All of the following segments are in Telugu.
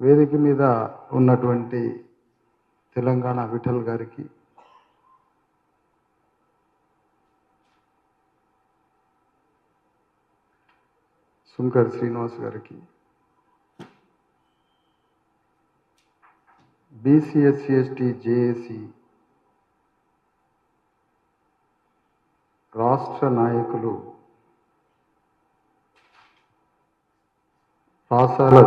వేదిక మీద ఉన్నటువంటి తెలంగాణ విఠల్ గారికి, సుంకర్ శ్రీనివాస్ గారికి, బీసీ ఎస్సీ ఎస్టీ జేఏసీ రాష్ట్ర నాయకులు రాసాల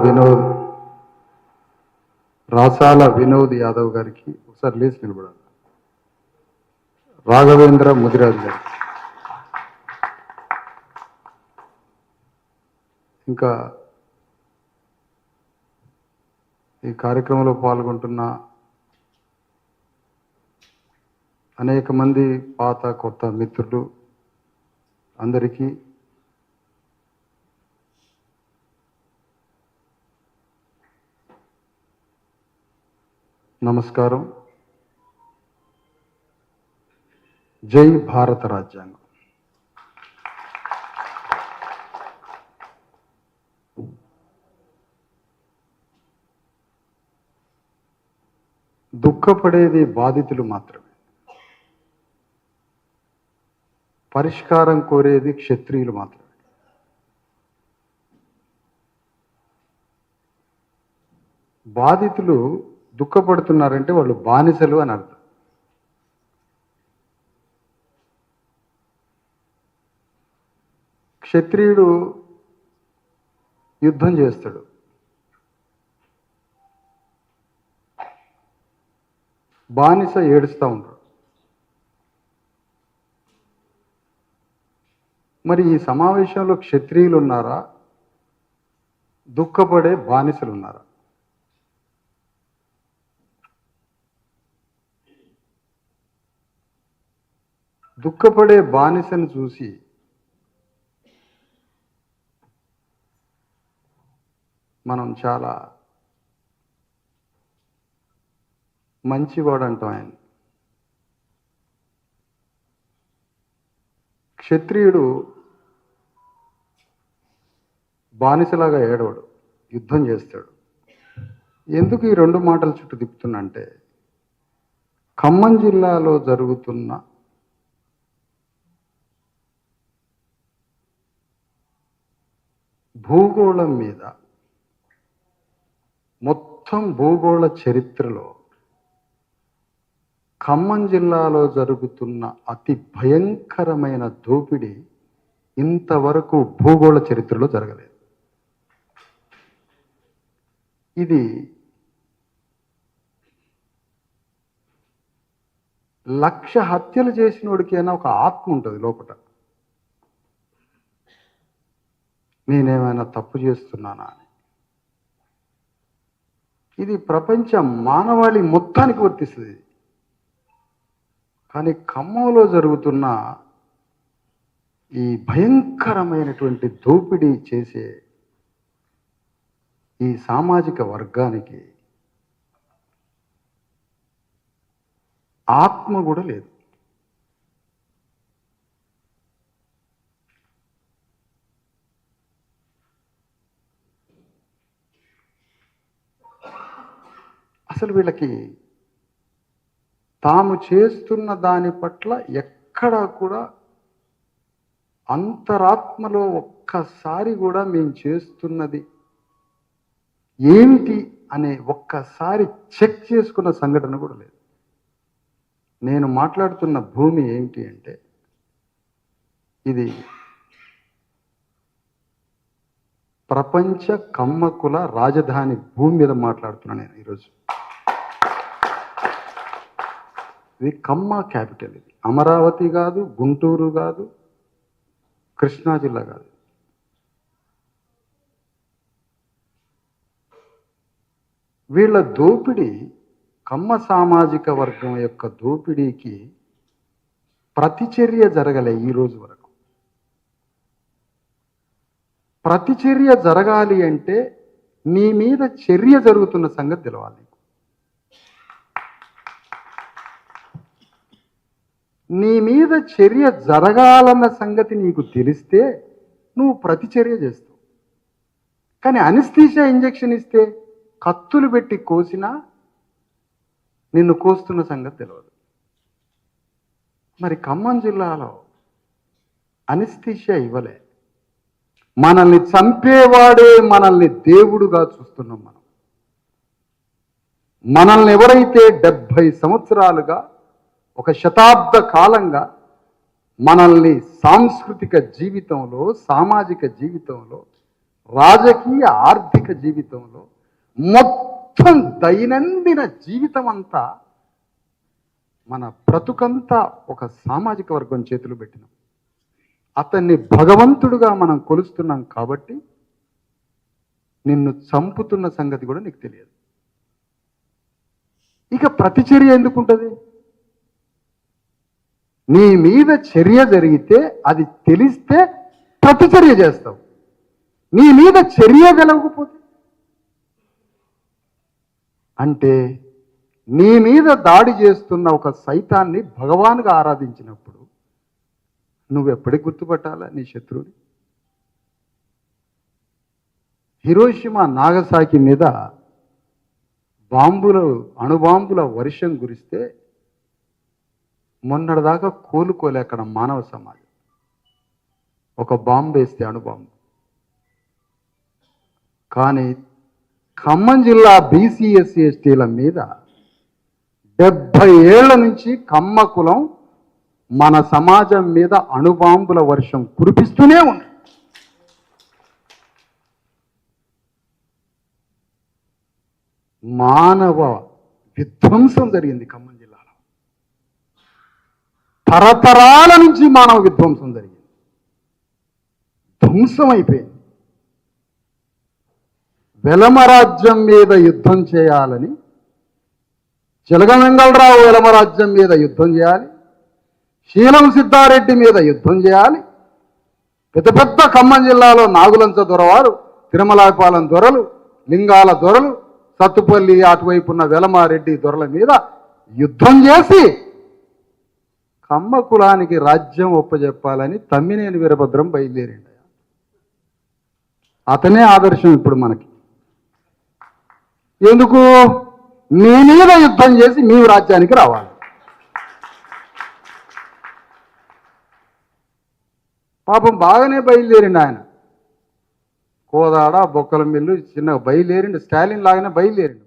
వినోద్ యాదవ్ గారికి, ఒకసారి లేచి నిలబడాలి, రాఘవేంద్ర ముదిరాజ్ గారికి, ఇంకా ఈ కార్యక్రమంలో పాల్గొంటున్న అనేక మంది పాత కొత్త మిత్రులు అందరికీ నమస్కారం. జై భారత రాజ్యాంగం. దుఃఖపడేది బాధితులు మాత్రమే, పరిష్కారం కోరేది క్షత్రియులు మాత్రమే. బాధితులు దుఃఖపడుతున్నారంటే వాళ్ళు బానిసలు అని అర్థం. క్షత్రియుడు యుద్ధం చేస్తాడు, బానిస ఏడుస్తూ ఉంటాడు. మరి ఈ సమావేశంలో క్షత్రియులు ఉన్నారా, దుఃఖపడే బానిసలు ఉన్నారా? దుఃఖపడే బానిసను చూసి మనం చాలా మంచివాడు అంటాం ఆయన. క్షత్రియుడు బానిసలాగా ఏడవడు, యుద్ధం చేస్తాడు. ఎందుకు ఈ రెండు మాటల చుట్టూ తిప్పుతున్నా అంటే, ఖమ్మం జిల్లాలో జరుగుతున్న భూగోళం మీద, మొత్తం భూగోళ చరిత్రలో ఖమ్మం జిల్లాలో జరుగుతున్న అతి భయంకరమైన దోపిడీ ఇంతవరకు భూగోళ చరిత్రలో జరగలేదు. ఇది 1,00,000 హత్యలు చేసినోడికైనా ఒక ఆత్మ ఉంటుంది లోపల. నేనేమైనా తప్పు చేస్తున్నానా అని. ఇది ప్రపంచ మానవాళి మొత్తానికి వర్తిస్తుంది. కానీ ఖమ్మంలో జరుగుతున్న ఈ భయంకరమైనటువంటి దోపిడీ చేసే ఈ సామాజిక వర్గానికి ఆత్మ కూడా లేదు. అసలు వీళ్ళకి తాము చేస్తున్న దాని పట్ల ఎక్కడా కూడా అంతరాత్మలో ఒక్కసారి కూడా మేము చేస్తున్నది ఏమిటి అనే ఒక్కసారి చెక్ చేసుకున్న సంఘటన కూడా లేదు. నేను మాట్లాడుతున్న భూమి ఏమిటి అంటే, ఇది ప్రపంచ కమ్మకుల రాజధాని భూమి మీద మాట్లాడుతున్నాను నేను ఈరోజు. ఇది కమ్మ క్యాపిటల్. ఇది అమరావతి కాదు, గుంటూరు కాదు, కృష్ణా జిల్లా కాదు. వీళ్ళ దోపిడీ, కమ్మ సామాజిక వర్గం యొక్క దోపిడీకి ప్రతిచర్య జరగలే ఈ రోజు వరకు. ప్రతిచర్య జరగాలి అంటే నీ మీద చర్య జరుగుతున్న సంగతి తెలవాలి. నీ మీద చర్య జరగాలన్న సంగతి నీకు తెలిస్తే నువ్వు ప్రతిచర్య చేస్తావు. కానీ అనస్థీషియా ఇంజెక్షన్ ఇస్తే కత్తులు పెట్టి కోసినా నిన్ను కోస్తున్న సంగతి తెలియదు. మరి ఖమ్మం జిల్లాలో అనిస్థీషియా ఇవ్వలే. మనల్ని చంపేవాడే మనల్ని దేవుడుగా చూస్తున్నాం. మనల్ని ఎవరైతే 70 సంవత్సరాలుగా, ఒక శతాబ్ద కాలంగా మనల్ని సాంస్కృతిక జీవితంలో, సామాజిక జీవితంలో, రాజకీయ ఆర్థిక జీవితంలో, మొత్తం దైనందిన జీవితం అంతా, మన బ్రతుకంతా ఒక సామాజిక వర్గం చేతులు పెట్టినాం. అతన్ని భగవంతుడుగా మనం కొలుస్తున్నాం కాబట్టి నిన్ను చంపుతున్న సంగతి కూడా నీకు తెలియదు. ఇక ప్రతిచర్య ఎందుకుంటుంది? నీ మీద చర్య జరిగితే అది తెలిస్తే ప్రతిచర్య చేస్తావు. నీ మీద చర్య కలగకపోతే అంటే నీ మీద దాడి చేస్తున్న ఒక సైతాన్ని భగవాన్గా ఆరాధించినప్పుడు నువ్వెప్పటికి గుర్తుపట్టాలా నీ శత్రువుని? హిరోషిమా నాగసాకి మీద అణుబాంబుల వర్షం కురిస్తే మొన్నటిదాకా కోలుకోలే అక్కడ మానవ సమాజం. ఒక బాంబు వేస్తే అణుబాంబు. కానీ ఖమ్మం జిల్లా బీసీ ఎస్సీ ఎస్టీల మీద 70 ఏళ్ల నుంచి కమ్మ కులం మన సమాజం మీద అణుబాంబుల వర్షం కురిపిస్తూనే ఉంది. మానవ విధ్వంసం జరిగింది ఖమ్మం జిల్లాలో. తరతరాల నుంచి మానవ విధ్వంసం జరిగింది. ధ్వంసం అయిపోయింది. వెలమరాజ్యం మీద యుద్ధం చేయాలని జలగమంగళరావు వెలమరాజ్యం మీద యుద్ధం చేయాలి, శీలం సిద్ధారెడ్డి మీద యుద్ధం చేయాలి. పెద్ద పెద్ద ఖమ్మం జిల్లాలో నాగులంచ దొరవారు, తిరుమలాపాలెం దొరలు, లింగాల దొరలు, సత్తుపల్లి అటువైపున్న వెలమారెడ్డి దొరల మీద యుద్ధం చేసి కమ్మ కులానికి రాజ్యం ఒప్పజెప్పాలని తమ్మినేని వీరభద్రం బయలుదేరిండు. అతనే ఆదర్శం ఇప్పుడు మనకి. ఎందుకు? మీ మీద యుద్ధం చేసి మేము రాజ్యానికి రావాలి. పాపం బాగానే బయలుదేరిండు ఆయన. కోదాడ, బొక్కల మిల్లు చిన్నగా బయలుదేరిండు. స్టాలిన్ లాగానే బయలుదేరిండు.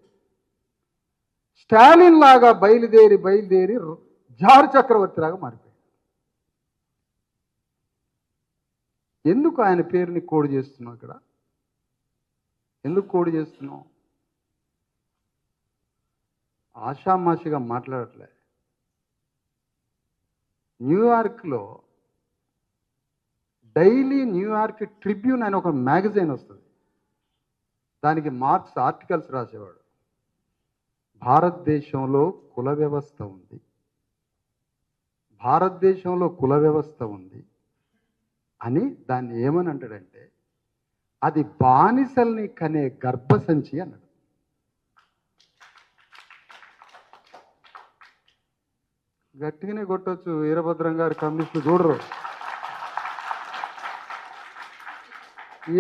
స్టాలిన్ లాగా బయలుదేరి జార్ చక్రవర్తి లాగా మారిపోయాడు. ఎందుకు ఆయన పేరుని కోడి చేస్తున్నావు ఇక్కడ? ఎందుకు కోడి చేస్తున్నావు? ఆషామాషిగా మాట్లాడట్లే. న్యూయార్క్లో డైలీ న్యూయార్క్ ట్రిబ్యూన్ అని ఒక మ్యాగజైన్ వస్తుంది. దానికి మార్క్స్ ఆర్టికల్స్ రాసేవాడు. భారతదేశంలో కుల వ్యవస్థ ఉంది, భారతదేశంలో కుల వ్యవస్థ ఉంది అని దాన్ని ఏమని అంటాడంటే అది బానిసల్ని కనే గర్భసంచి అన్నాడు. గట్టిగానే కొట్టొచ్చు. వీరభద్రం గారు కమ్యూనిస్టులు చూడరు.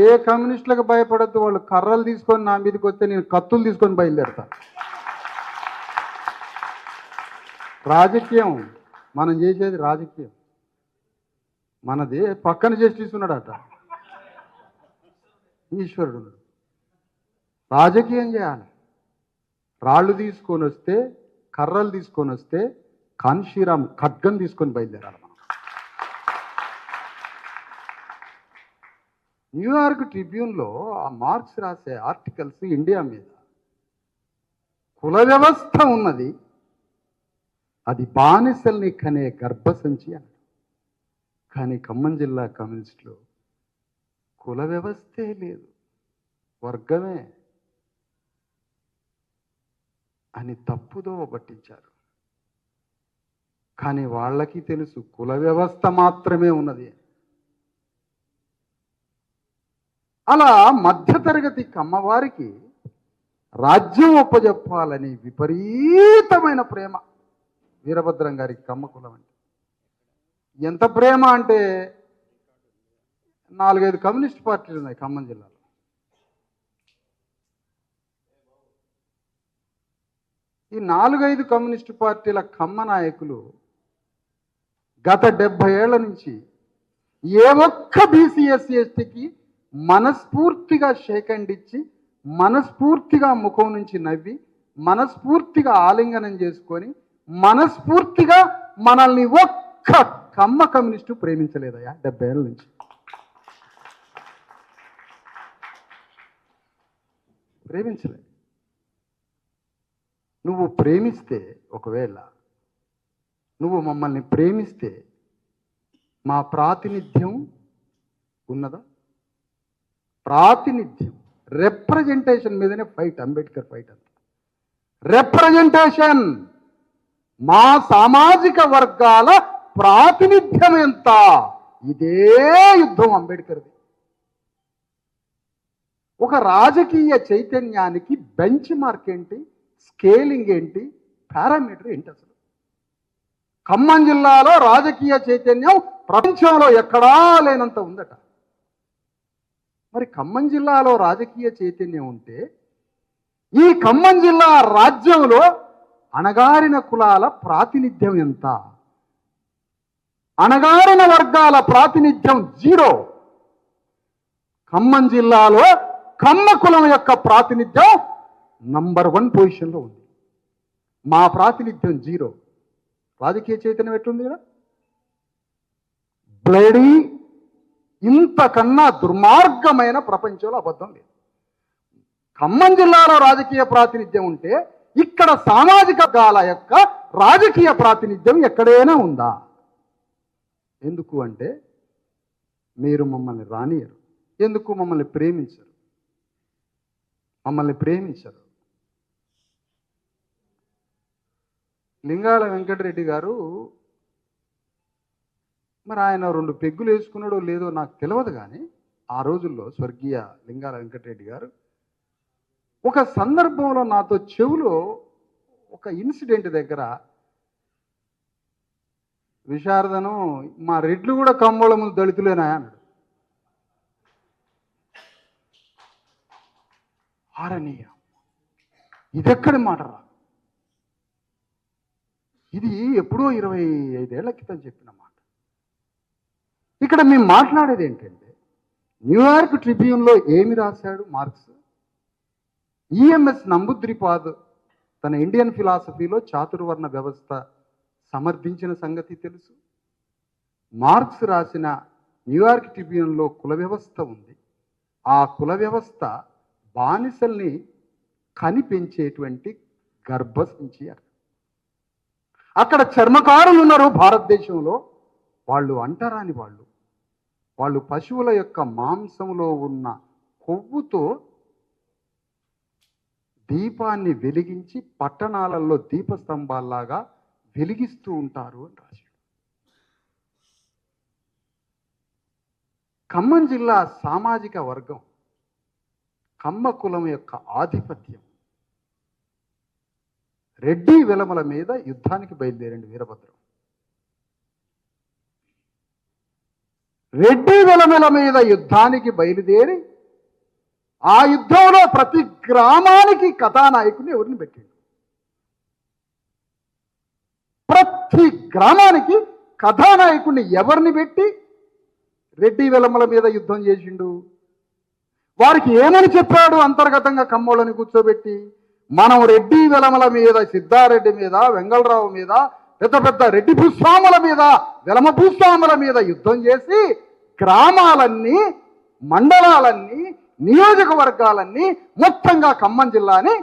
ఏ కమ్యూనిస్టులకు భయపడద్దు. వాళ్ళు కర్రలు తీసుకొని నా మీదకి వస్తే నేను కత్తులు తీసుకొని బయలుదేరతా. రాజకీయం మనం చేసేది రాజకీయం. మనది పక్కన జస్టిస్ ఉన్నాడట, ఈశ్వరుడు. రాజకీయం చేయాలి. రాళ్ళు తీసుకొని వస్తే, కర్రలు తీసుకొని వస్తే కాన్షీరామ్ ఖడ్గం తీసుకొని బయలుదేరాలి మనం. న్యూయార్క్ ట్రిబ్యూన్లో ఆ మార్క్స్ రాసే ఆర్టికల్స్ ఇండియా మీద కుల వ్యవస్థ ఉన్నది, అది బానిసల్ని కనే గర్భసంచి అన్నాడు. కానీ ఖమ్మం జిల్లా కమ్యూనిస్టులు కుల వ్యవస్థే లేదు, వర్గమే అని తప్పుదోవ పట్టించారు. కానీ వాళ్ళకి తెలుసు కుల వ్యవస్థ మాత్రమే ఉన్నది. అలా మధ్యతరగతి కమ్మవారికి రాజ్యం ఒప్పజెప్పాలని విపరీతమైన ప్రేమ వీరభద్రం గారికి కమ్మ కులం అంటే. ఎంత ప్రేమ అంటే 4-5 కమ్యూనిస్ట్ పార్టీలు ఉన్నాయి ఖమ్మం జిల్లాలో. ఈ 4-5 కమ్యూనిస్టు పార్టీల కమ్మ నాయకులు గత 70 ఏళ్ల నుంచి ఏ ఒక్క బీసీ ఎస్సీ ఎస్టీకి మనస్ఫూర్తిగా షేకండిచ్చి మనస్ఫూర్తిగా ముఖం నుంచి నవ్వి మనస్ఫూర్తిగా ఆలింగనం చేసుకొని మనస్ఫూర్తిగా మనల్ని ఒక్క కమ్మ కమ్యూనిస్టు ప్రేమించలేదయా 70 ఏళ్ళ నుంచి. ప్రేమించలేదు. నువ్వు ప్రేమిస్తే, ఒకవేళ నువ్వు మమ్మల్ని ప్రేమిస్తే మా ప్రాతినిధ్యం ఉన్నదా? ప్రాతినిధ్యం, రిప్రజెంటేషన్ మీదనే ఫైట్, అంబేద్కర్ ఫైట్ అంతా రిప్రజెంటేషన్. మా సామాజిక వర్గాల ప్రాతినిధ్యం ఎంత, ఇదే యుద్ధం అంబేద్కర్ది. ఒక రాజకీయ చైతన్యానికి బెంచ్ మార్క్ ఏంటి, స్కేలింగ్ ఏంటి, పారామీటర్ ఏంటి? అసలు ఖమ్మం జిల్లాలో రాజకీయ చైతన్యం ప్రపంచంలో ఎక్కడా లేనంత ఉందట. మరి ఖమ్మం జిల్లాలో రాజకీయ చైతన్యం ఉంటే ఈ ఖమ్మం జిల్లా రాజ్యంలో అణగారిన కులాల ప్రాతినిధ్యం ఎంత? అణగారిన వర్గాల ప్రాతినిధ్యం 0. ఖమ్మం జిల్లాలో కమ్మ కులం యొక్క ప్రాతినిధ్యం నంబర్ 1 పొజిషన్లో ఉంది. మా ప్రాతినిధ్యం 0. రాజకీయ చైతన్యం ఎట్లుంది కదా? బ్లడీ, ఇంతకన్నా దుర్మార్గమైన ప్రపంచంలో అబద్ధం లేదు. ఖమ్మం జిల్లాలో రాజకీయ ప్రాతినిధ్యం ఉంటే ఇక్కడ సామాజిక వర్గాల యొక్క రాజకీయ ప్రాతినిధ్యం ఎక్కడైనా ఉందా? ఎందుకు అంటే మీరు మమ్మల్ని రానియరు. ఎందుకు? మమ్మల్ని ప్రేమించరు. మమ్మల్ని ప్రేమించరు. లింగాల వెంకటరెడ్డి గారు, మరి ఆయన 2 పెగ్గులు వేసుకున్నాడో లేదో నాకు తెలియదు, కానీ ఆ రోజుల్లో స్వర్గీయ లింగాల వెంకటరెడ్డి గారు ఒక సందర్భంలో నాతో చెవులో ఒక ఇన్సిడెంట్ దగ్గర, విశారదను మా రెడ్లు కూడా కమ్మోళ్ళ ముందు దళితులేనా అన్నాడు. ఆరనీయ, ఇదెక్కడి మాట రా, ఇది ఎప్పుడో 25 ఏళ్ల క్రితం చెప్పిన మాట. ఇక్కడ మేము మాట్లాడేది ఏంటంటే, న్యూయార్క్ ట్రిబ్యూన్లో ఏమి రాశాడు మార్క్స్? ఈఎంఎస్ నంబుద్రిపాద్ తన ఇండియన్ ఫిలాసఫీలో చాతుర్వర్ణ వ్యవస్థ సమర్థించిన సంగతి తెలుసు. మార్క్స్ రాసిన న్యూయార్క్ ట్రిబ్యూన్లో కుల వ్యవస్థ ఉంది. ఆ కుల వ్యవస్థ బానిసల్ని కనిపెంచేటువంటి గర్భసంచి. అక్కడ చర్మకారులు ఉన్నారు భారతదేశంలో, వాళ్ళు అంటరాని వాళ్ళు పశువుల యొక్క మాంసంలో ఉన్న కొవ్వుతో దీపాన్ని వెలిగించి పట్టణాలలో దీపస్తంభాల్లాగా వెలిగిస్తూ ఉంటారు అని రాశాడు. ఖమ్మం జిల్లా సామాజిక వర్గం, కమ్మ కులం యొక్క ఆధిపత్యం, రెడ్డి వెలమల మీద యుద్ధానికి బయలుదేరండి వీరభద్రం. రెడ్డి వెలమల మీద యుద్ధానికి బయలుదేరి ఆ యుద్ధంలో ప్రతి గ్రామానికి కథానాయకుని ఎవరిని పెట్టిండు. ప్రతి గ్రామానికి కథానాయకుడిని ఎవరిని పెట్టి రెడ్డి వెలమల మీద యుద్ధం చేసిండు. వారికి ఏమని చెప్పాడు? అంతర్గతంగా కమ్మోళ్ళని కూర్చోబెట్టి, మనం రెడ్డి వెలమల మీద, సిద్ధారెడ్డి మీద, వెంగళరావు మీద, పెద్ద పెద్ద రెడ్డి భూస్వాముల మీద, వెలమ భూస్వాముల మీద యుద్ధం చేసి గ్రామాలన్నీ, మండలాలన్నీ, నియోజకవర్గాలన్నీ, మొత్తంగా ఖమ్మం జిల్లాని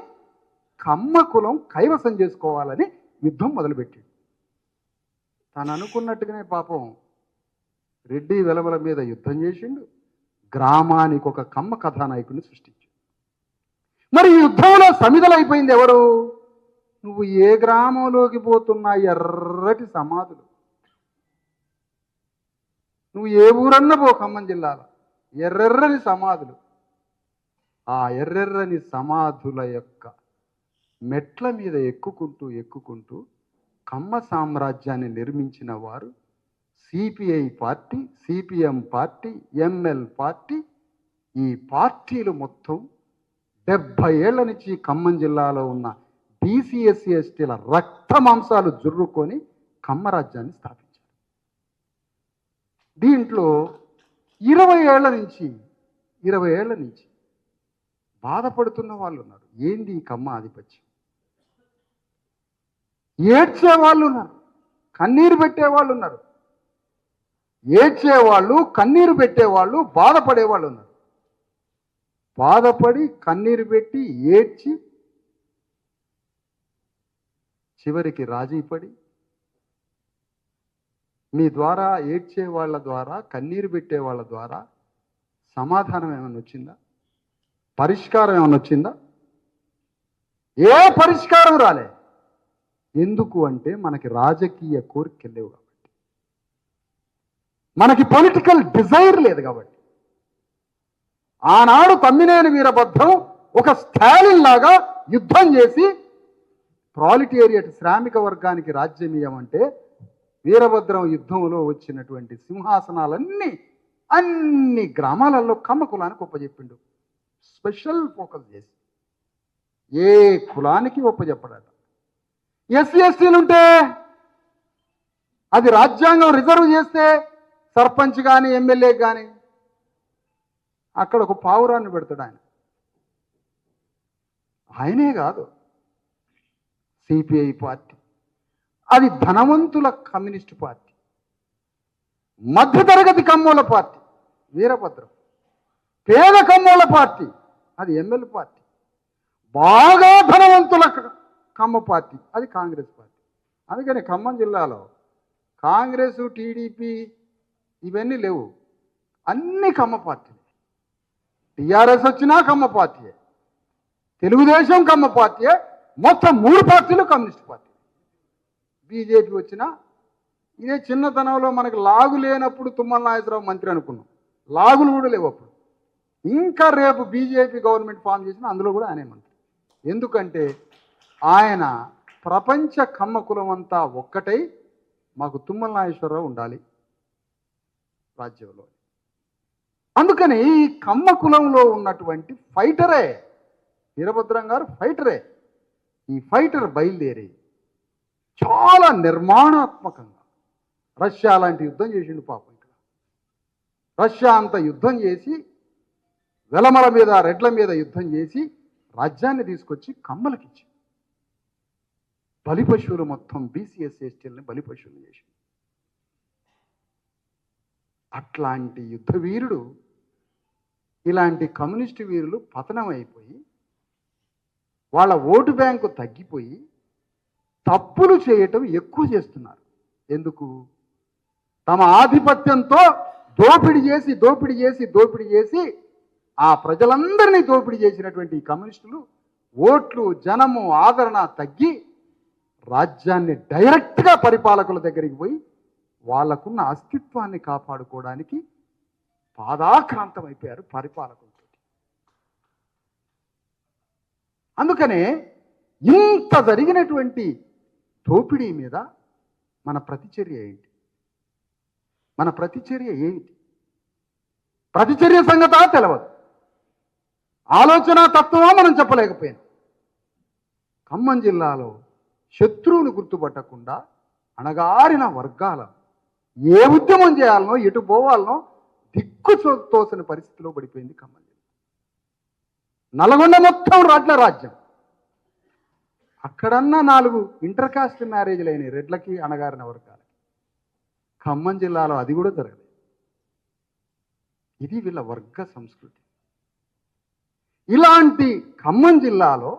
కమ్మ కులం కైవసం చేసుకోవాలని యుద్ధం మొదలుపెట్టిండు. తను అనుకున్నట్టుగానే పాపం రెడ్డి వెలమల మీద యుద్ధం చేసిండు. గ్రామానికి ఒక కమ్మ కథానాయకుడిని సృష్టించాడు. మరి ఈ యుద్ధంలో సమిధలైపోయింది ఎవరు? నువ్వు ఏ గ్రామంలోకి పోతున్నా ఎర్రటి సమాధులు. నువ్వు ఏ ఊరన్నా పో ఖమ్మం జిల్లాలో ఎర్రెర్రని సమాధులు. ఆ ఎర్రెర్రని సమాధుల యొక్క మెట్ల మీద ఎక్కుకుంటూ కమ్మ సామ్రాజ్యాన్ని నిర్మించిన వారు CPI party, CPM party, ML party. ఈ పార్టీలు మొత్తం 70 ఏళ్ల నుంచి ఖమ్మం జిల్లాలో ఉన్న బీసీ ఎస్సీ ఎస్టీల రక్త మాంసాలు జుర్రుకొని కమ్మరాజ్యాన్ని స్థాపించారు. దీంట్లో 20 ఏళ్ల నుంచి బాధపడుతున్న వాళ్ళు ఉన్నారు. ఏంది ఈ కమ్మ ఆధిపత్యం? ఏడ్చే వాళ్ళు ఉన్నారు, కన్నీరు పెట్టేవాళ్ళు ఉన్నారు. ఏడ్చేవాళ్ళు, కన్నీరు పెట్టేవాళ్ళు, బాధపడేవాళ్ళు ఉన్నారు. బాధపడి కన్నీరు పెట్టి ఏడ్చి చివరికి రాజీపడి మీ ద్వారా ఏడ్చే వాళ్ళ ద్వారా, కన్నీరు పెట్టే వాళ్ళ ద్వారా సమాధానం ఏమైనా వచ్చిందా? పరిష్కారం ఏమైనా వచ్చిందా? ఏ పరిష్కారం రాలే. ఎందుకు అంటే మనకి రాజకీయ కోరికలు లేవు కాబట్టి, మనకి పొలిటికల్ డిజైర్ లేదు కాబట్టి. ఆనాడు తమ్మినేని వీరభద్రం ఒక స్టాలిన్ లాగా యుద్ధం చేసి ప్రాలిటేరియట్ శ్రామిక వర్గానికి రాజ్యం ఇవ్వమంటే వీరభద్రం యుద్ధంలో వచ్చినటువంటి అన్ని గ్రామాలలో కమ్మ కులానికి ఒప్పజెప్పిండు. స్పెషల్ ఫోకస్ చేసి ఏ కులానికి ఒప్పజెప్పడట. ఎస్సీ ఎస్టీలుంటే అది రాజ్యాంగం రిజర్వ్ చేస్తే సర్పంచ్ కానీ ఎమ్మెల్యే కానీ అక్కడ ఒక పావురాన్ని పెడతాడు ఆయన. ఆయనే కాదు, సిపిఐ పార్టీ అది ధనవంతుల కమ్యూనిస్టు పార్టీ, మధ్యతరగతి కమ్మోల పార్టీ వీరభద్రం, పేద కమ్మోల పార్టీ అది ఎమ్మెల్యే పార్టీ, బాగా ధనవంతుల కమ్మ పార్టీ అది కాంగ్రెస్ పార్టీ. అందుకని ఖమ్మం జిల్లాలో కాంగ్రెస్, టీడీపీ ఇవన్నీ లేవు, అన్ని కమ్మ పార్టీలు. టీఆర్ఎస్ వచ్చినా కమ్మ పార్టీయే, తెలుగుదేశం కమ్మ పార్టీయే, మొత్తం 3 పార్టీలు కమ్యూనిస్ట్ పార్టీ. బీజేపీ వచ్చినా ఇదే చిన్నతనంలో మనకు లాగు లేనప్పుడు తుమ్మల నాగేశ్వరరావు మంత్రి అనుకున్నాం, లాగులు కూడా లేవు అప్పుడు. ఇంకా రేపు బీజేపీ గవర్నమెంట్ ఫామ్ చేసినా అందులో కూడా ఆయనే మంత్రి. ఎందుకంటే ఆయన ప్రపంచ కమ్మ కులం అంతా ఒక్కటై మాకు తుమ్మల నాగేశ్వరరావు ఉండాలి రాజ్యంలో. అందుకని ఈ కమ్మ కులంలో ఉన్నటువంటి ఫైటరే వీరభద్రం గారు, ఫైటరే. ఈ ఫైటర్ బయలుదేరి చాలా నిర్మాణాత్మకంగా రష్యా లాంటి యుద్ధం చేసిండు పాపం. ఇక్కడ రష్యా అంత యుద్ధం చేసి వెలమల మీద, రెడ్ల మీద యుద్ధం చేసి రాజ్యాన్ని తీసుకొచ్చి కమ్మలకిచ్చి బలి పశువులు మొత్తం బీసీఎస్సీ ఎస్టీలని బలి పశువులు చేసి, అట్లాంటి యుద్ధ వీరుడు ఇలాంటి కమ్యూనిస్టు వీరులు పతనం అయిపోయి వాళ్ళ ఓటు బ్యాంకు తగ్గిపోయి తప్పులు చేయటం ఎక్కువ చేస్తున్నారు. ఎందుకు? తమ ఆధిపత్యంతో దోపిడీ చేసి ఆ ప్రజలందరినీ దోపిడీ చేసినటువంటి ఈ కమ్యూనిస్టులు ఓట్లు, జనము, ఆదరణ తగ్గి రాజ్యాన్ని డైరెక్ట్గా పరిపాలకుల దగ్గరికి పోయి వాళ్ళకున్న అస్తిత్వాన్ని కాపాడుకోవడానికి పాదాక్రాంతం అయిపోయారు పరిపాలకులతో. అందుకనే ఇంత జరిగినటువంటి దోపిడీ మీద మన ప్రతిచర్య ఏంటి? మన ప్రతిచర్య ఏమిటి? ప్రతిచర్య సంగతా తెలవదు, ఆలోచన తత్వమా మనం చెప్పలేకపోయాం. ఖమ్మం జిల్లాలో శత్రువును గుర్తుపట్టకుండా అణగారిన వర్గాల ఏ ఉద్యమం చేయాలనో, ఎటు పోవాలనో దిక్కు తోసిన పరిస్థితిలో పడిపోయింది ఖమ్మం జిల్లా. నల్గొండ మొత్తం రాట్ల రాజ్యం, అక్కడన్నా 4 ఇంటర్ కాస్ట్ మ్యారేజ్లు అయినాయి రెడ్లకి, అణగారిన వర్గాలకి. ఖమ్మం జిల్లాలో అది కూడా జరగలేదు. ఇది వీళ్ళ వర్గ సంస్కృతి. ఇలాంటి ఖమ్మం జిల్లాలో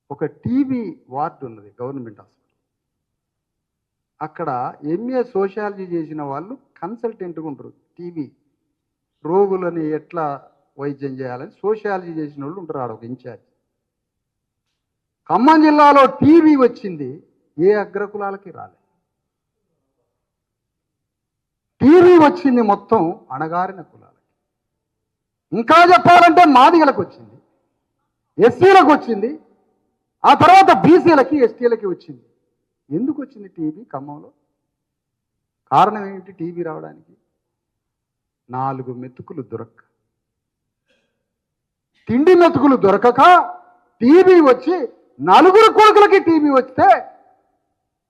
ఒక టీబీ వార్డు ఉన్నది, గవర్నమెంట్ హాస్పిటల్. అక్కడ ఎంఏ సోషాలజీ చేసిన వాళ్ళు కన్సల్టెంట్గా ఉంటారు. టీబీ రోగులని ఎట్లా వైద్యం చేయాలని సోషాలజీ చేసిన వాళ్ళు ఉంటారు, ఆడ ఒక ఇన్ఛార్జ్. ఖమ్మం జిల్లాలో టీబీ వచ్చింది, ఏ అగ్రకులాలకి రాలేదు. టీబీ వచ్చింది మొత్తం అణగారిన కులాలకి. ఇంకా చెప్పాలంటే మాదిగలకు వచ్చింది, ఎస్సీలకు వచ్చింది, ఆ తర్వాత బీసీలకి, ఎస్టీలకి వచ్చింది. ఎందుకు వచ్చింది టీబీ ఖమ్మంలో? కారణం ఏమిటి టీబీ రావడానికి? 4 మెతుకులు దొరక్క, తిండి మెతుకులు దొరకక టీబీ వచ్చి 4 కొడుకులకి టీబీ వస్తే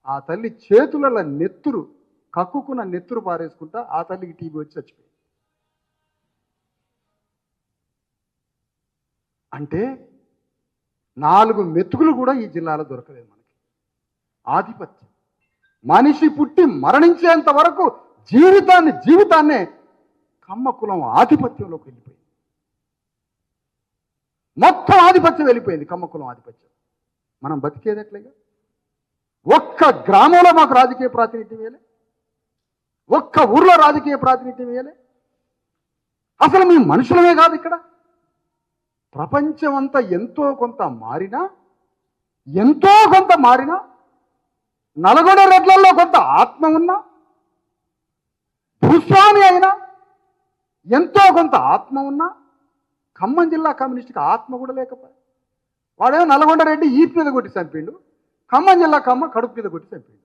ఆ తల్లి చేతులలో నెత్తురు కక్కుకున్న నెత్తురు పారేసుకుంటా ఆ తల్లికి టీబీ వచ్చి చచ్చిపోయింది. అంటే 4 మెతుకులు కూడా ఈ జిల్లాలో దొరకలేదు మనకి. ఆధిపత్యం. మనిషి పుట్టి మరణించేంత వరకు జీవితాన్నే కమ్మ కులం ఆధిపత్యంలోకి వెళ్ళిపోయింది. మొత్తం ఆధిపత్యం వెళ్ళిపోయింది, కమ్మ కులం ఆధిపత్యం. మనం బతికేదట్లేగా. ఒక్క గ్రామంలో మాకు రాజకీయ ప్రాతినిధ్యం ఇవ్వలే, ఒక్క ఊర్లో రాజకీయ ప్రాతినిధ్యం ఇవ్వలే. అసలు మీ మనుషులమే కాదు ఇక్కడ. ప్రపంచం అంతా ఎంతో కొంత మారినా నల్గొండ రెడ్లలో కొంత ఆత్మ ఉన్నా, భూస్వామి అయినా ఎంతో కొంత ఆత్మ ఉన్నా, ఖమ్మం జిల్లా కమ్యూనిస్టుకి ఆత్మ కూడా లేకపోయా. వాడేమో నల్గొండ రెడ్డి ఈపు మీద కొట్టి చంపిండు, ఖమ్మం జిల్లా కడుపు మీద కొట్టి చంపిండు.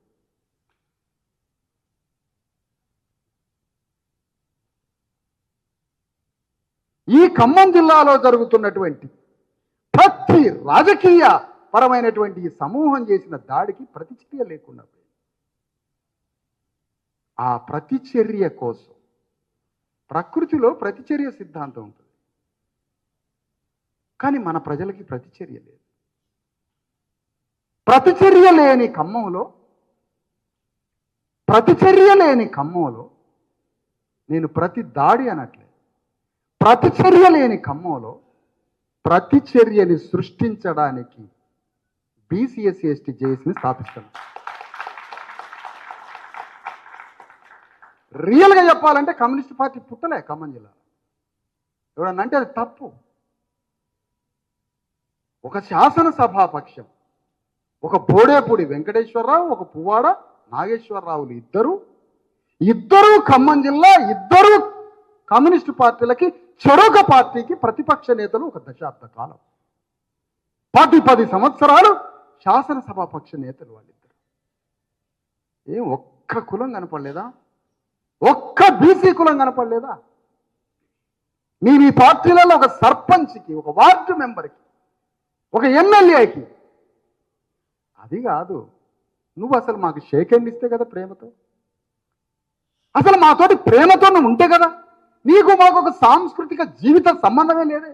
ఈ ఖమ్మం జిల్లాలో జరుగుతున్నటువంటి ప్రతి రాజకీయ పరమైనటువంటి ఈ సమూహం చేసిన దాడికి ప్రతిచర్య లేకుండా పోయింది. ఆ ప్రతిచర్య కోసం ప్రకృతిలో ప్రతిచర్య సిద్ధాంతం ఉంటుంది, కానీ మన ప్రజలకి ప్రతిచర్య లేదు. ప్రతిచర్య లేని ఖమ్మంలో నేను ప్రతి దాడి అనట్లేదు. ప్రతిచర్య లేని ఖమ్మంలో ప్రతిచర్యని సృష్టించడానికి బీసీఎస్సీ ఎస్టీ జేఏసీని స్థాపిస్తాను. రియల్గా చెప్పాలంటే కమ్యూనిస్ట్ పార్టీ పుట్టలే ఖమ్మం జిల్లాలో. ఎవడన్నా అంటే అది తప్పు. ఒక శాసనసభాపక్షం, ఒక బోడేపూడి వెంకటేశ్వరరావు, ఒక పువ్వాడ నాగేశ్వరరావులు ఇద్దరు ఖమ్మం జిల్లా, ఇద్దరు కమ్యూనిస్టు పార్టీలకి చెరొక పార్టీకి ప్రతిపక్ష నేతలు. ఒక దశాబ్ద కాలం 10 సంవత్సరాలు శాసనసభాపక్ష నేతలు వాళ్ళిద్దరు. ఒక్క కులం కనపడలేదా? ఒక్క బీసీ కులం కనపడలేదా? మీ పార్టీలలో ఒక సర్పంచ్కి, ఒక వార్డు మెంబర్కి, ఒక ఎమ్మెల్యేకి అది కాదు. నువ్వు అసలు మాకు షేక్ హ్యాండ్ ఇస్తే కదా ప్రేమతో, అసలు మాతోటి ప్రేమతో నువ్వు ఉంటే కదా. నీకు మాకు ఒక సాంస్కృతిక జీవిత సంబంధమే లేదే.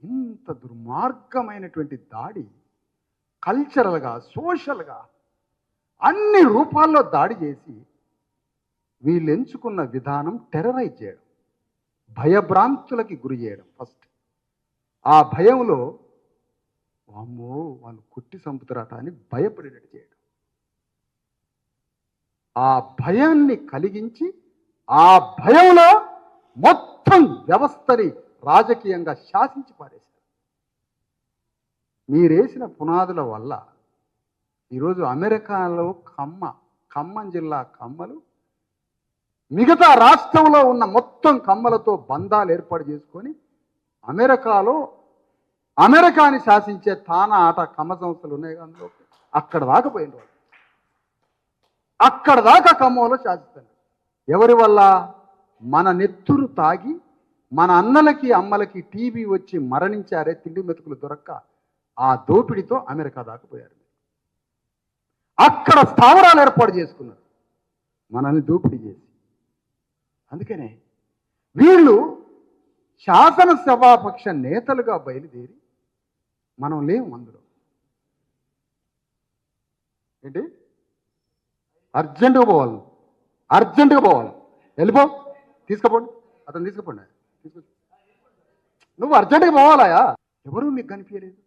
ఇంత దుర్మార్గమైనటువంటి దాడి, కల్చరల్గా, సోషల్గా అన్ని రూపాల్లో దాడి చేసి వీళ్ళు ఎంచుకున్న విధానం టెర్రరైజ్ చేయడం, భయభ్రాంతులకి గురి చేయడం. ఫస్ట్ ఆ భయంలో వామ్మో వాళ్ళు కొట్టి చంపుతారట అని భయపడేటట్టు చేయడం, ఆ భయాన్ని కలిగించి ఆ భయంలో మొత్తం వ్యవస్థని రాజకీయంగా శాసించి పారేశారు. మీరేసిన పునాదుల వల్ల ఈరోజు అమెరికాలో ఖమ్మం జిల్లా కమ్మలు మిగతా రాష్ట్రంలో ఉన్న మొత్తం కమ్మలతో బంధాలు ఏర్పాటు చేసుకొని అమెరికాని శాసించే తానా ఆట కమ్మ సంస్థలు ఉన్నాయి. అందులో అక్కడ దాకా పోయిన వాళ్ళు, అక్కడ దాకా ఖమ్మంలో శాసిస్తారు. ఎవరి వల్ల? మన నెత్తురు తాగి మన అన్నలకి అమ్మలకి టీబీ వచ్చి మరణించారే, తిండి మెతుకులు దొరక్క. ఆ దోపిడితో అమెరికా దాకా పోయారు. అక్కడ స్థావరాలు ఏర్పాటు చేసుకున్నారు మనల్ని దోపిడీ చేసి. అందుకనే వీళ్ళు శాసనసభాపక్ష నేతలుగా బయలుదేరి మనం లేము అందులో. ఏంటి అర్జెంటుగా పోవాలి, వెళ్ళిపో, తీసుకుపోండి, అతను తీసుకుపోండి, నువ్వు అర్జెంటుగా పోవాలయా. ఎవరు మీకు కనిపించలేదు.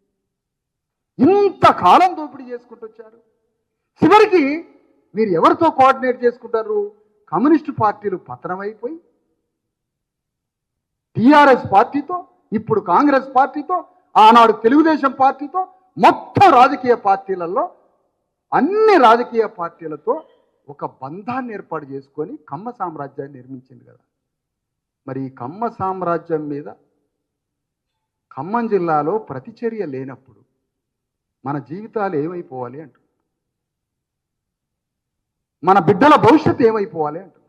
ఇంతకాలం దోపిడీ చేసుకుంటూ వచ్చారు. చివరికి మీరు ఎవరితో కోఆర్డినేట్ చేసుకుంటారు? కమ్యూనిస్టు పార్టీలు పతనమైపోయి టీఆర్ఎస్ పార్టీతో, ఇప్పుడు కాంగ్రెస్ పార్టీతో, ఆనాడు తెలుగుదేశం పార్టీతో, మొత్తం రాజకీయ పార్టీలలో అన్ని రాజకీయ పార్టీలతో ఒక బంధాన్ని ఏర్పాటు చేసుకొని కమ్మ సామ్రాజ్యాన్ని నిర్మించింది కదా. మరి ఈ కమ్మ సామ్రాజ్యం మీద ఖమ్మం జిల్లాలో ప్రతిచర్య లేనప్పుడు మన జీవితాలు ఏమైపోవాలి అంటున్నారు. మన బిడ్డల భవిష్యత్తు ఏమైపోవాలి అంటున్నారు.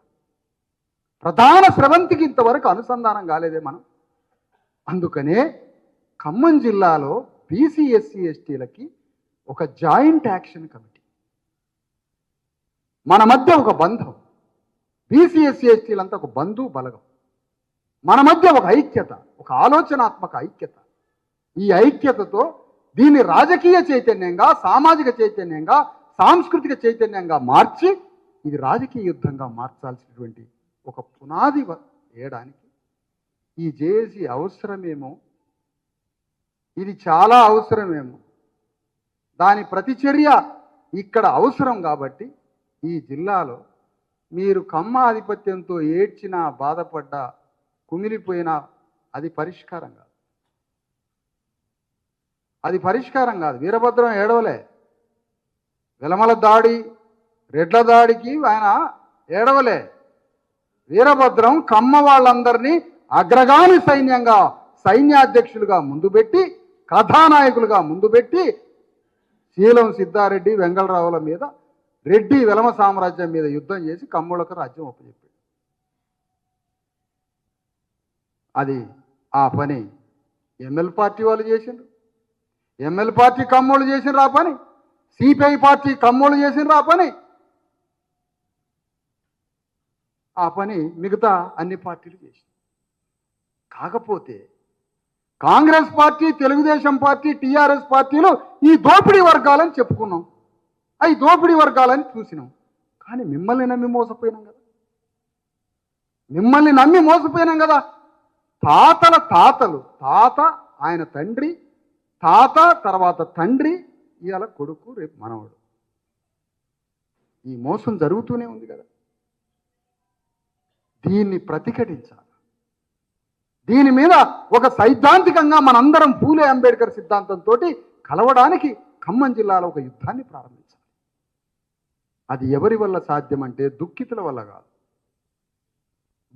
ప్రధాన స్రవంతికి ఇంతవరకు అనుసంధానం కాలేదే మనం. అందుకనే ఖమ్మం జిల్లాలో బీసీ ఎస్సీ ఎస్టీలకి ఒక జాయింట్ యాక్షన్ కమిటీ, మన మధ్య ఒక బంధం, బీసీ ఎస్సీ ఎస్టీలంతా ఒక బంధు బలగం, మన మధ్య ఒక ఐక్యత, ఒక ఆలోచనాత్మక ఐక్యత. ఈ ఐక్యతతో దీన్ని రాజకీయ చైతన్యంగా, సామాజిక చైతన్యంగా, సాంస్కృతిక చైతన్యంగా మార్చి ఇది రాజకీయ యుద్ధంగా మార్చాల్సినటువంటి ఒక పునాది వేయడానికి ఈ జేఏసీ అవసరమేమో, ఇది చాలా అవసరమేమో, దాని ప్రతిచర్య ఇక్కడ అవసరం. కాబట్టి ఈ జిల్లాలో మీరు కమ్మ ఆధిపత్యంతో ఏడ్చినా, బాధపడ్డా, కుమిలిపోయినా అది పరిష్కారం కాదు. అది పరిష్కారం కాదు. వీరభద్రం ఏడవలే. వెలమల దాడి, రెడ్ల దాడికి ఆయన ఏడవలే. వీరభద్రం కమ్మ వాళ్ళందరినీ అగ్రగామి సైన్యంగా, సైన్యాధ్యక్షులుగా ముందు పెట్టి, కథానాయకులుగా ముందు పెట్టి శీలం సిద్ధారెడ్డి, వెంగళరావుల మీద, రెడ్డి వెలమ సామ్రాజ్యం మీద యుద్ధం చేసి కమ్ములకు రాజ్యం ఒప్పచెప్పాడు. అది ఆ పని ఎంఎల్ పార్టీ వాళ్ళు చేసిండ్రు. ఎంఎల్ పార్టీ కమ్మోళ్ళు చేసిండ్రు ఆ పని. సిపిఐ పార్టీ కమ్మోళ్ళు చేసిండ్రు ఆ పని. ఆ పని మిగతా అన్ని పార్టీలు చేసింది. కాకపోతే Congress party, Telugu Desam party, TRS పార్టీలు ఈ దోపిడీ వర్గాలని చెప్పుకున్నాం, అవి దోపిడీ వర్గాలని చూసినాం. కానీ మిమ్మల్ని నమ్మి మోసపోయినాం కదా, మిమ్మల్ని నమ్మి మోసపోయినాం కదా. తాతల తాతలు, తాత, ఆయన తండ్రి, తాత తర్వాత తండ్రి, ఇవాళ కొడుకు, రేపు మనవడు. ఈ మోసం జరుగుతూనే ఉంది కదా. దీన్ని ప్రతిఘటించాలి. దీని మీద ఒక సైద్ధాంతికంగా మనందరం పూలే అంబేద్కర్ సిద్ధాంతంతో కలవడానికి ఖమ్మం జిల్లాలో ఒక యుద్ధాన్ని ప్రారంభించాలి. అది ఎవరి వల్ల సాధ్యమంటే దుఃఖితుల వల్ల కాదు,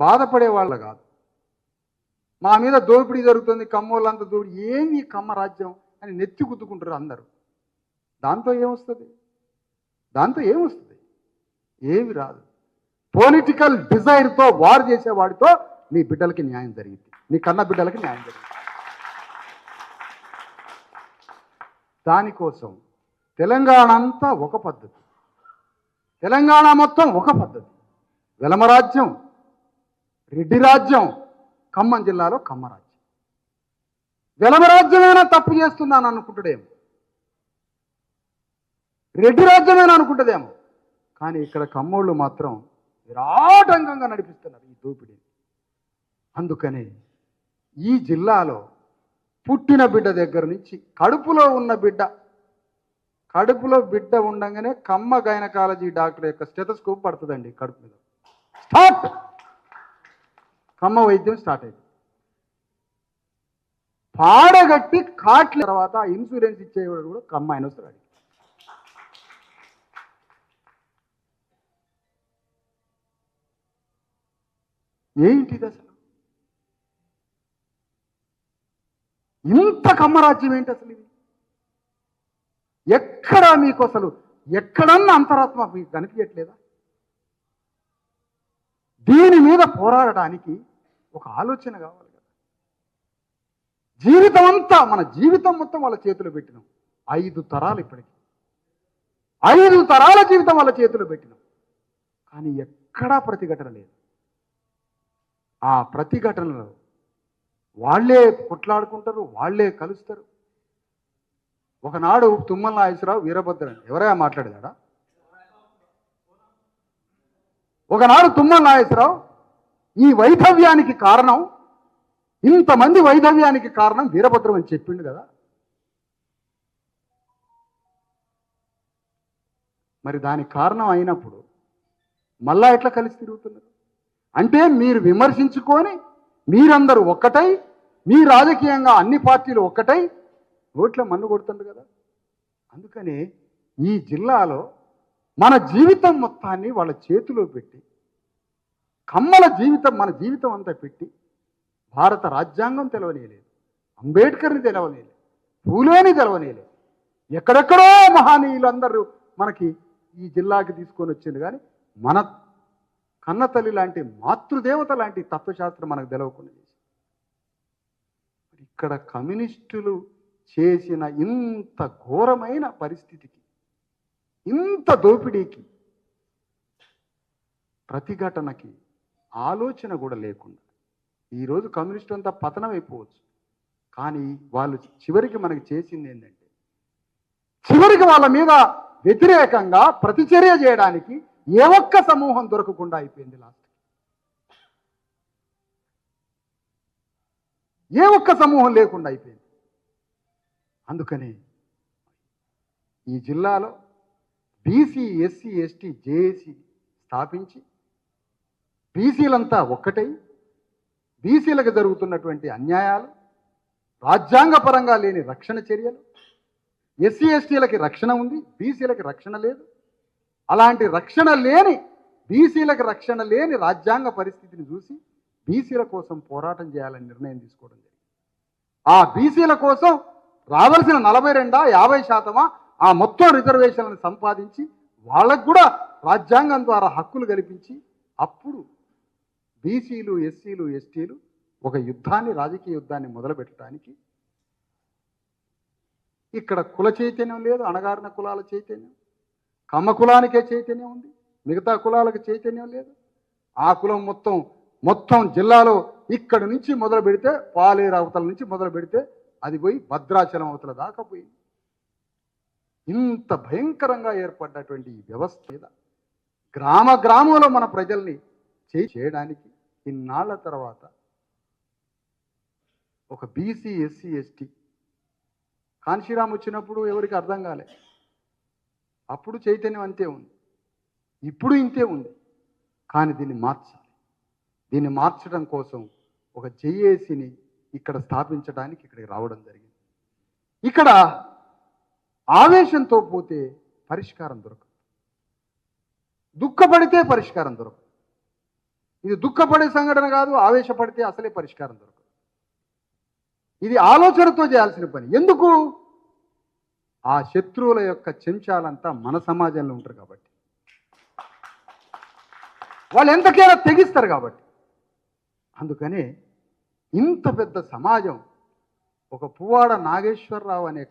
బాధపడే వాళ్ళ కాదు. మా మీద దోపిడీ జరుగుతుంది, కమ్మోళ్ళంతా దోపిడీ, ఏంది కమ్మ రాజ్యం అని నెత్తి గుద్దుకుంటారు అందరూ. దాంతో ఏమొస్తుంది? దాంతో ఏమొస్తుంది? ఏమి రాదు. పొలిటికల్ డిజైర్తో వార్ చేసేవాడితో నీ బిడ్డలకి న్యాయం జరిగింది, నీ కన్న బిడ్డలకి న్యాయం జరిగింది. దానికోసం తెలంగాణ అంతా ఒక పద్ధతి, తెలంగాణ మొత్తం ఒక పద్ధతి. వెలమరాజ్యం, రెడ్డి రాజ్యం, ఖమ్మం జిల్లాలో కమ్మరాజ్యం. వెలమరాజ్యమైనా తప్పు చేస్తుందని అనుకుంటాడేమో, రెడ్డి రాజ్యమైనా అనుకుంటుందేమో, కానీ ఇక్కడ కమ్మోళ్ళు మాత్రం విరాటంగా నడిపిస్తున్నారు ఈ దోపిడీని. అందుకనే ఈ జిల్లాలో పుట్టిన బిడ్డ దగ్గర నుంచి కడుపులో ఉన్న బిడ్డ, కడుపులో బిడ్డ ఉండగానే కమ్మ గైనకాలజీ డాక్టర్ యొక్క స్టెథోస్కోప్ పడుతుందండి కడుపు మీద. స్టార్ట్, కమ్మ వైద్యం స్టార్ట్ అయింది. పాడగట్టి కాట్ల తర్వాత ఇన్సూరెన్స్ ఇచ్చేవాడు కూడా కమ్మ ఆయన వస్తాడు. ఏంటిది అసలు? ఇంత కమ్మరాజ్యం ఏంటి అసలు? ఇది ఎక్కడా మీకు అసలు ఎక్కడన్నా అంతరాత్మ మీకు కనిపించట్లేదా? దీని మీద పోరాడడానికి ఒక ఆలోచన కావాలి కదా. జీవితం అంతా, మన జీవితం మొత్తం వాళ్ళ చేతిలో పెట్టినాం. 5 తరాలు, ఇప్పటికి 5 తరాల జీవితం వాళ్ళ చేతిలో పెట్టినాం. కానీ ఎక్కడా ప్రతిఘటన లేదు. ఆ ప్రతిఘటనలో వాళ్ళే కొట్లాడుకుంటారు, వాళ్ళే కలుస్తారు. ఒకనాడు తుమ్మల నాగేశ్వరరావు, వీరభద్రన్ ఎవరైనా మాట్లాడేదాడా? ఒకనాడు తుమ్మల నాగేశ్వరరావు ఈ వైధవ్యానికి కారణం, ఇంతమంది వైధవ్యానికి కారణం వీరభద్రం అని చెప్పిండు కదా. మరి దానికి కారణం అయినప్పుడు మళ్ళా ఎట్లా కలిసి తిరుగుతున్నారు? అంటే మీరు విమర్శించుకొని మీరందరూ ఒక్కటై, మీ రాజకీయంగా అన్ని పార్టీలు ఒక్కటై ఓట్ల మన్ను కొడుతుంది కదా. అందుకనే ఈ జిల్లాలో మన జీవితం మొత్తాన్ని వాళ్ళ చేతిలో పెట్టి, కమ్మల జీవితం, మన జీవితం అంతా పెట్టి, భారత రాజ్యాంగం తెలవనేలేదు, అంబేద్కర్ని తెలవనేలేదు, పూలేని తెలవనేలేదు, ఎక్కడెక్కడో మహానీయులు అందరూ మనకి ఈ జిల్లాకి తీసుకొని వచ్చింది. కానీ మన కన్నతల్లి లాంటి, మాతృదేవత లాంటి తత్వశాస్త్రం మనకు తెలవకుండా చేసి, ఇక్కడ కమ్యూనిస్టులు చేసిన ఇంత ఘోరమైన పరిస్థితికి, ఇంత దోపిడీకి, ప్రతిఘటనకి ఆలోచన కూడా లేకుండా ఈరోజు కమ్యూనిస్టు అంతా పతనం అయిపోవచ్చు. కానీ వాళ్ళు చివరికి మనకి చేసింది ఏంటంటే, చివరికి వాళ్ళ మీద వ్యతిరేకంగా ప్రతిచర్య చేయడానికి ఏ ఒక్క సమూహం దొరకకుండా అయిపోయింది. లాస్ట్ ఏ ఒక్క సమూహం లేకుండా అయిపోయింది. అందుకని ఈ జిల్లాలో బీసీ, ఎస్సీ, ఎస్టీ, జేఏసీ స్థాపించి బీసీలంతా ఒక్కటై బీసీలకు జరుగుతున్నటువంటి అన్యాయాలు, రాజ్యాంగపరంగా లేని రక్షణ చర్యలు, ఎస్సీ ఎస్టీలకి రక్షణ ఉంది, బీసీలకి రక్షణ లేదు, అలాంటి రక్షణ లేని బీసీలకు రక్షణ లేని రాజ్యాంగ పరిస్థితిని చూసి బీసీల కోసం పోరాటం చేయాలని నిర్ణయం తీసుకోవడం జరిగింది. ఆ బీసీల కోసం రావాల్సిన 42-50% ఆ మొత్తం రిజర్వేషన్లను సంపాదించి వాళ్ళకు కూడా రాజ్యాంగం ద్వారా హక్కులు కల్పించి అప్పుడు బీసీలు, ఎస్సీలు, ఎస్టీలు ఒక యుద్ధాన్ని, రాజకీయ యుద్ధాన్ని మొదలుపెట్టడానికి, ఇక్కడ కుల చైతన్యం లేదు, అణగారిన కులాల చైతన్యం, కమ్మ కులానికే చైతన్యం ఉంది, మిగతా కులాలకు చైతన్యం లేదు. ఆ కులం మొత్తం జిల్లాలో ఇక్కడి నుంచి మొదలు పెడితే, పాలేరు అవతల నుంచి మొదలు పెడితే అది పోయి భద్రాచలం అవతల దాకా పోయింది. ఇంత భయంకరంగా ఏర్పడ్డటువంటి ఈ వ్యవస్థ మీద గ్రామంలో మన ప్రజల్ని చేయడానికి ఇన్నాళ్ల తర్వాత ఒక బీసీ, ఎస్సీ, ఎస్టీ కాన్షీరామ్ వచ్చినప్పుడు ఎవరికి అర్థం కాలే. అప్పుడు చైతన్యం అంతే ఉంది, ఇప్పుడు ఇంతే ఉంది. కానీ దీన్ని మార్చాలి. దీన్ని మార్చడం కోసం ఒక జేఏసీని ఇక్కడ స్థాపించడానికి ఇక్కడికి రావడం జరిగింది. ఇక్కడ ఆవేశంతో పోతే పరిష్కారం దొరకదు, దుఃఖపడితే పరిష్కారం దొరకదు. ఇది దుఃఖపడే సంఘటన కాదు, ఆవేశపడితే అసలే పరిష్కారం దొరకదు. ఇది ఆలోచనతో చేయాల్సిన పని. ఎందుకు? ఆ శత్రువుల యొక్క చెంచాలంతా మన సమాజంలో ఉంటారు కాబట్టి, వాళ్ళు ఎంతకైనా తెగిస్తారు కాబట్టి. అందుకనే ఇంత పెద్ద సమాజం, ఒక పువ్వాడ నాగేశ్వరరావు అనే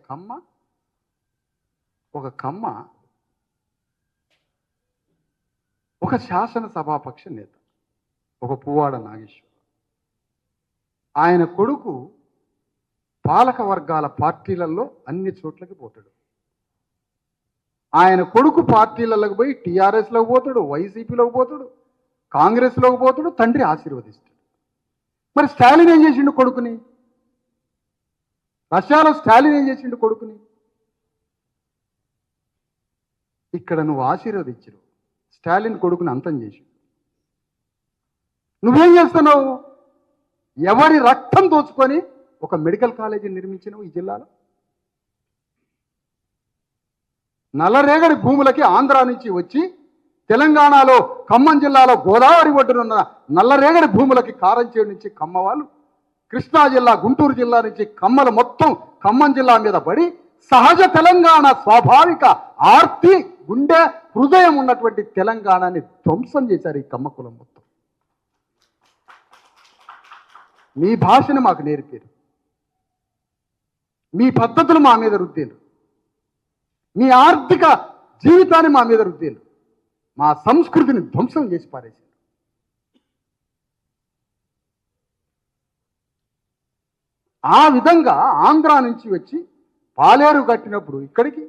ఒక శాసనసభాపక్ష నేత, ఒక పువ్వాడ నాగేశ్వరరావు. ఆయన కొడుకు పాలక వర్గాల పార్టీలలో అన్ని చోట్లకి పోతాడు. ఆయన కొడుకు పార్టీలకు పోయి టీఆర్ఎస్లోకి పోతాడు, వైసీపీలోకి పోతాడు, కాంగ్రెస్లోకి పోతాడు, తండ్రి ఆశీర్వదిస్తాడు. మరి స్టాలిన్ ఏం చేసిండు కొడుకుని? రష్యాలో స్టాలిన్ ఏం చేసిండు కొడుకుని? ఇక్కడ నువ్వు ఆశీర్వదించరు, స్టాలిన్ కొడుకుని అంతం చేసి నువ్వేం చేస్తున్నావు? ఎవరి రక్తం దోచుకొని ఒక మెడికల్ కాలేజీ నిర్మించినవు ఈ జిల్లాలో. నల్లరేగడి భూములకి ఆంధ్ర నుంచి వచ్చి తెలంగాణలో ఖమ్మం జిల్లాలో గోదావరి ఒడ్డునున్న నల్లరేగడి భూములకి కారంచేడు నుంచి కమ్మ వాళ్ళు, కృష్ణా జిల్లా, గుంటూరు జిల్లా నుంచి కమ్మలు మొత్తం ఖమ్మం జిల్లా మీద పడి సహజ తెలంగాణ, స్వాభావిక ఆర్తి, గుండె, హృదయం ఉన్నటువంటి తెలంగాణని ధ్వంసం చేశారు ఈ కమ్మ కులం మొత్తం. మీ భాషను మాకు నేర్పారు, మీ పద్ధతులు మా మీద రుద్దేలు, మీ ఆర్థిక జీవితాన్ని మా మీద రుద్దేలు, మా సంస్కృతిని ధ్వంసం చేసి పారేశారు. ఆ విధంగా ఆంధ్ర నుంచి వచ్చి పాలేరు కట్టినప్పుడు ఇక్కడికి,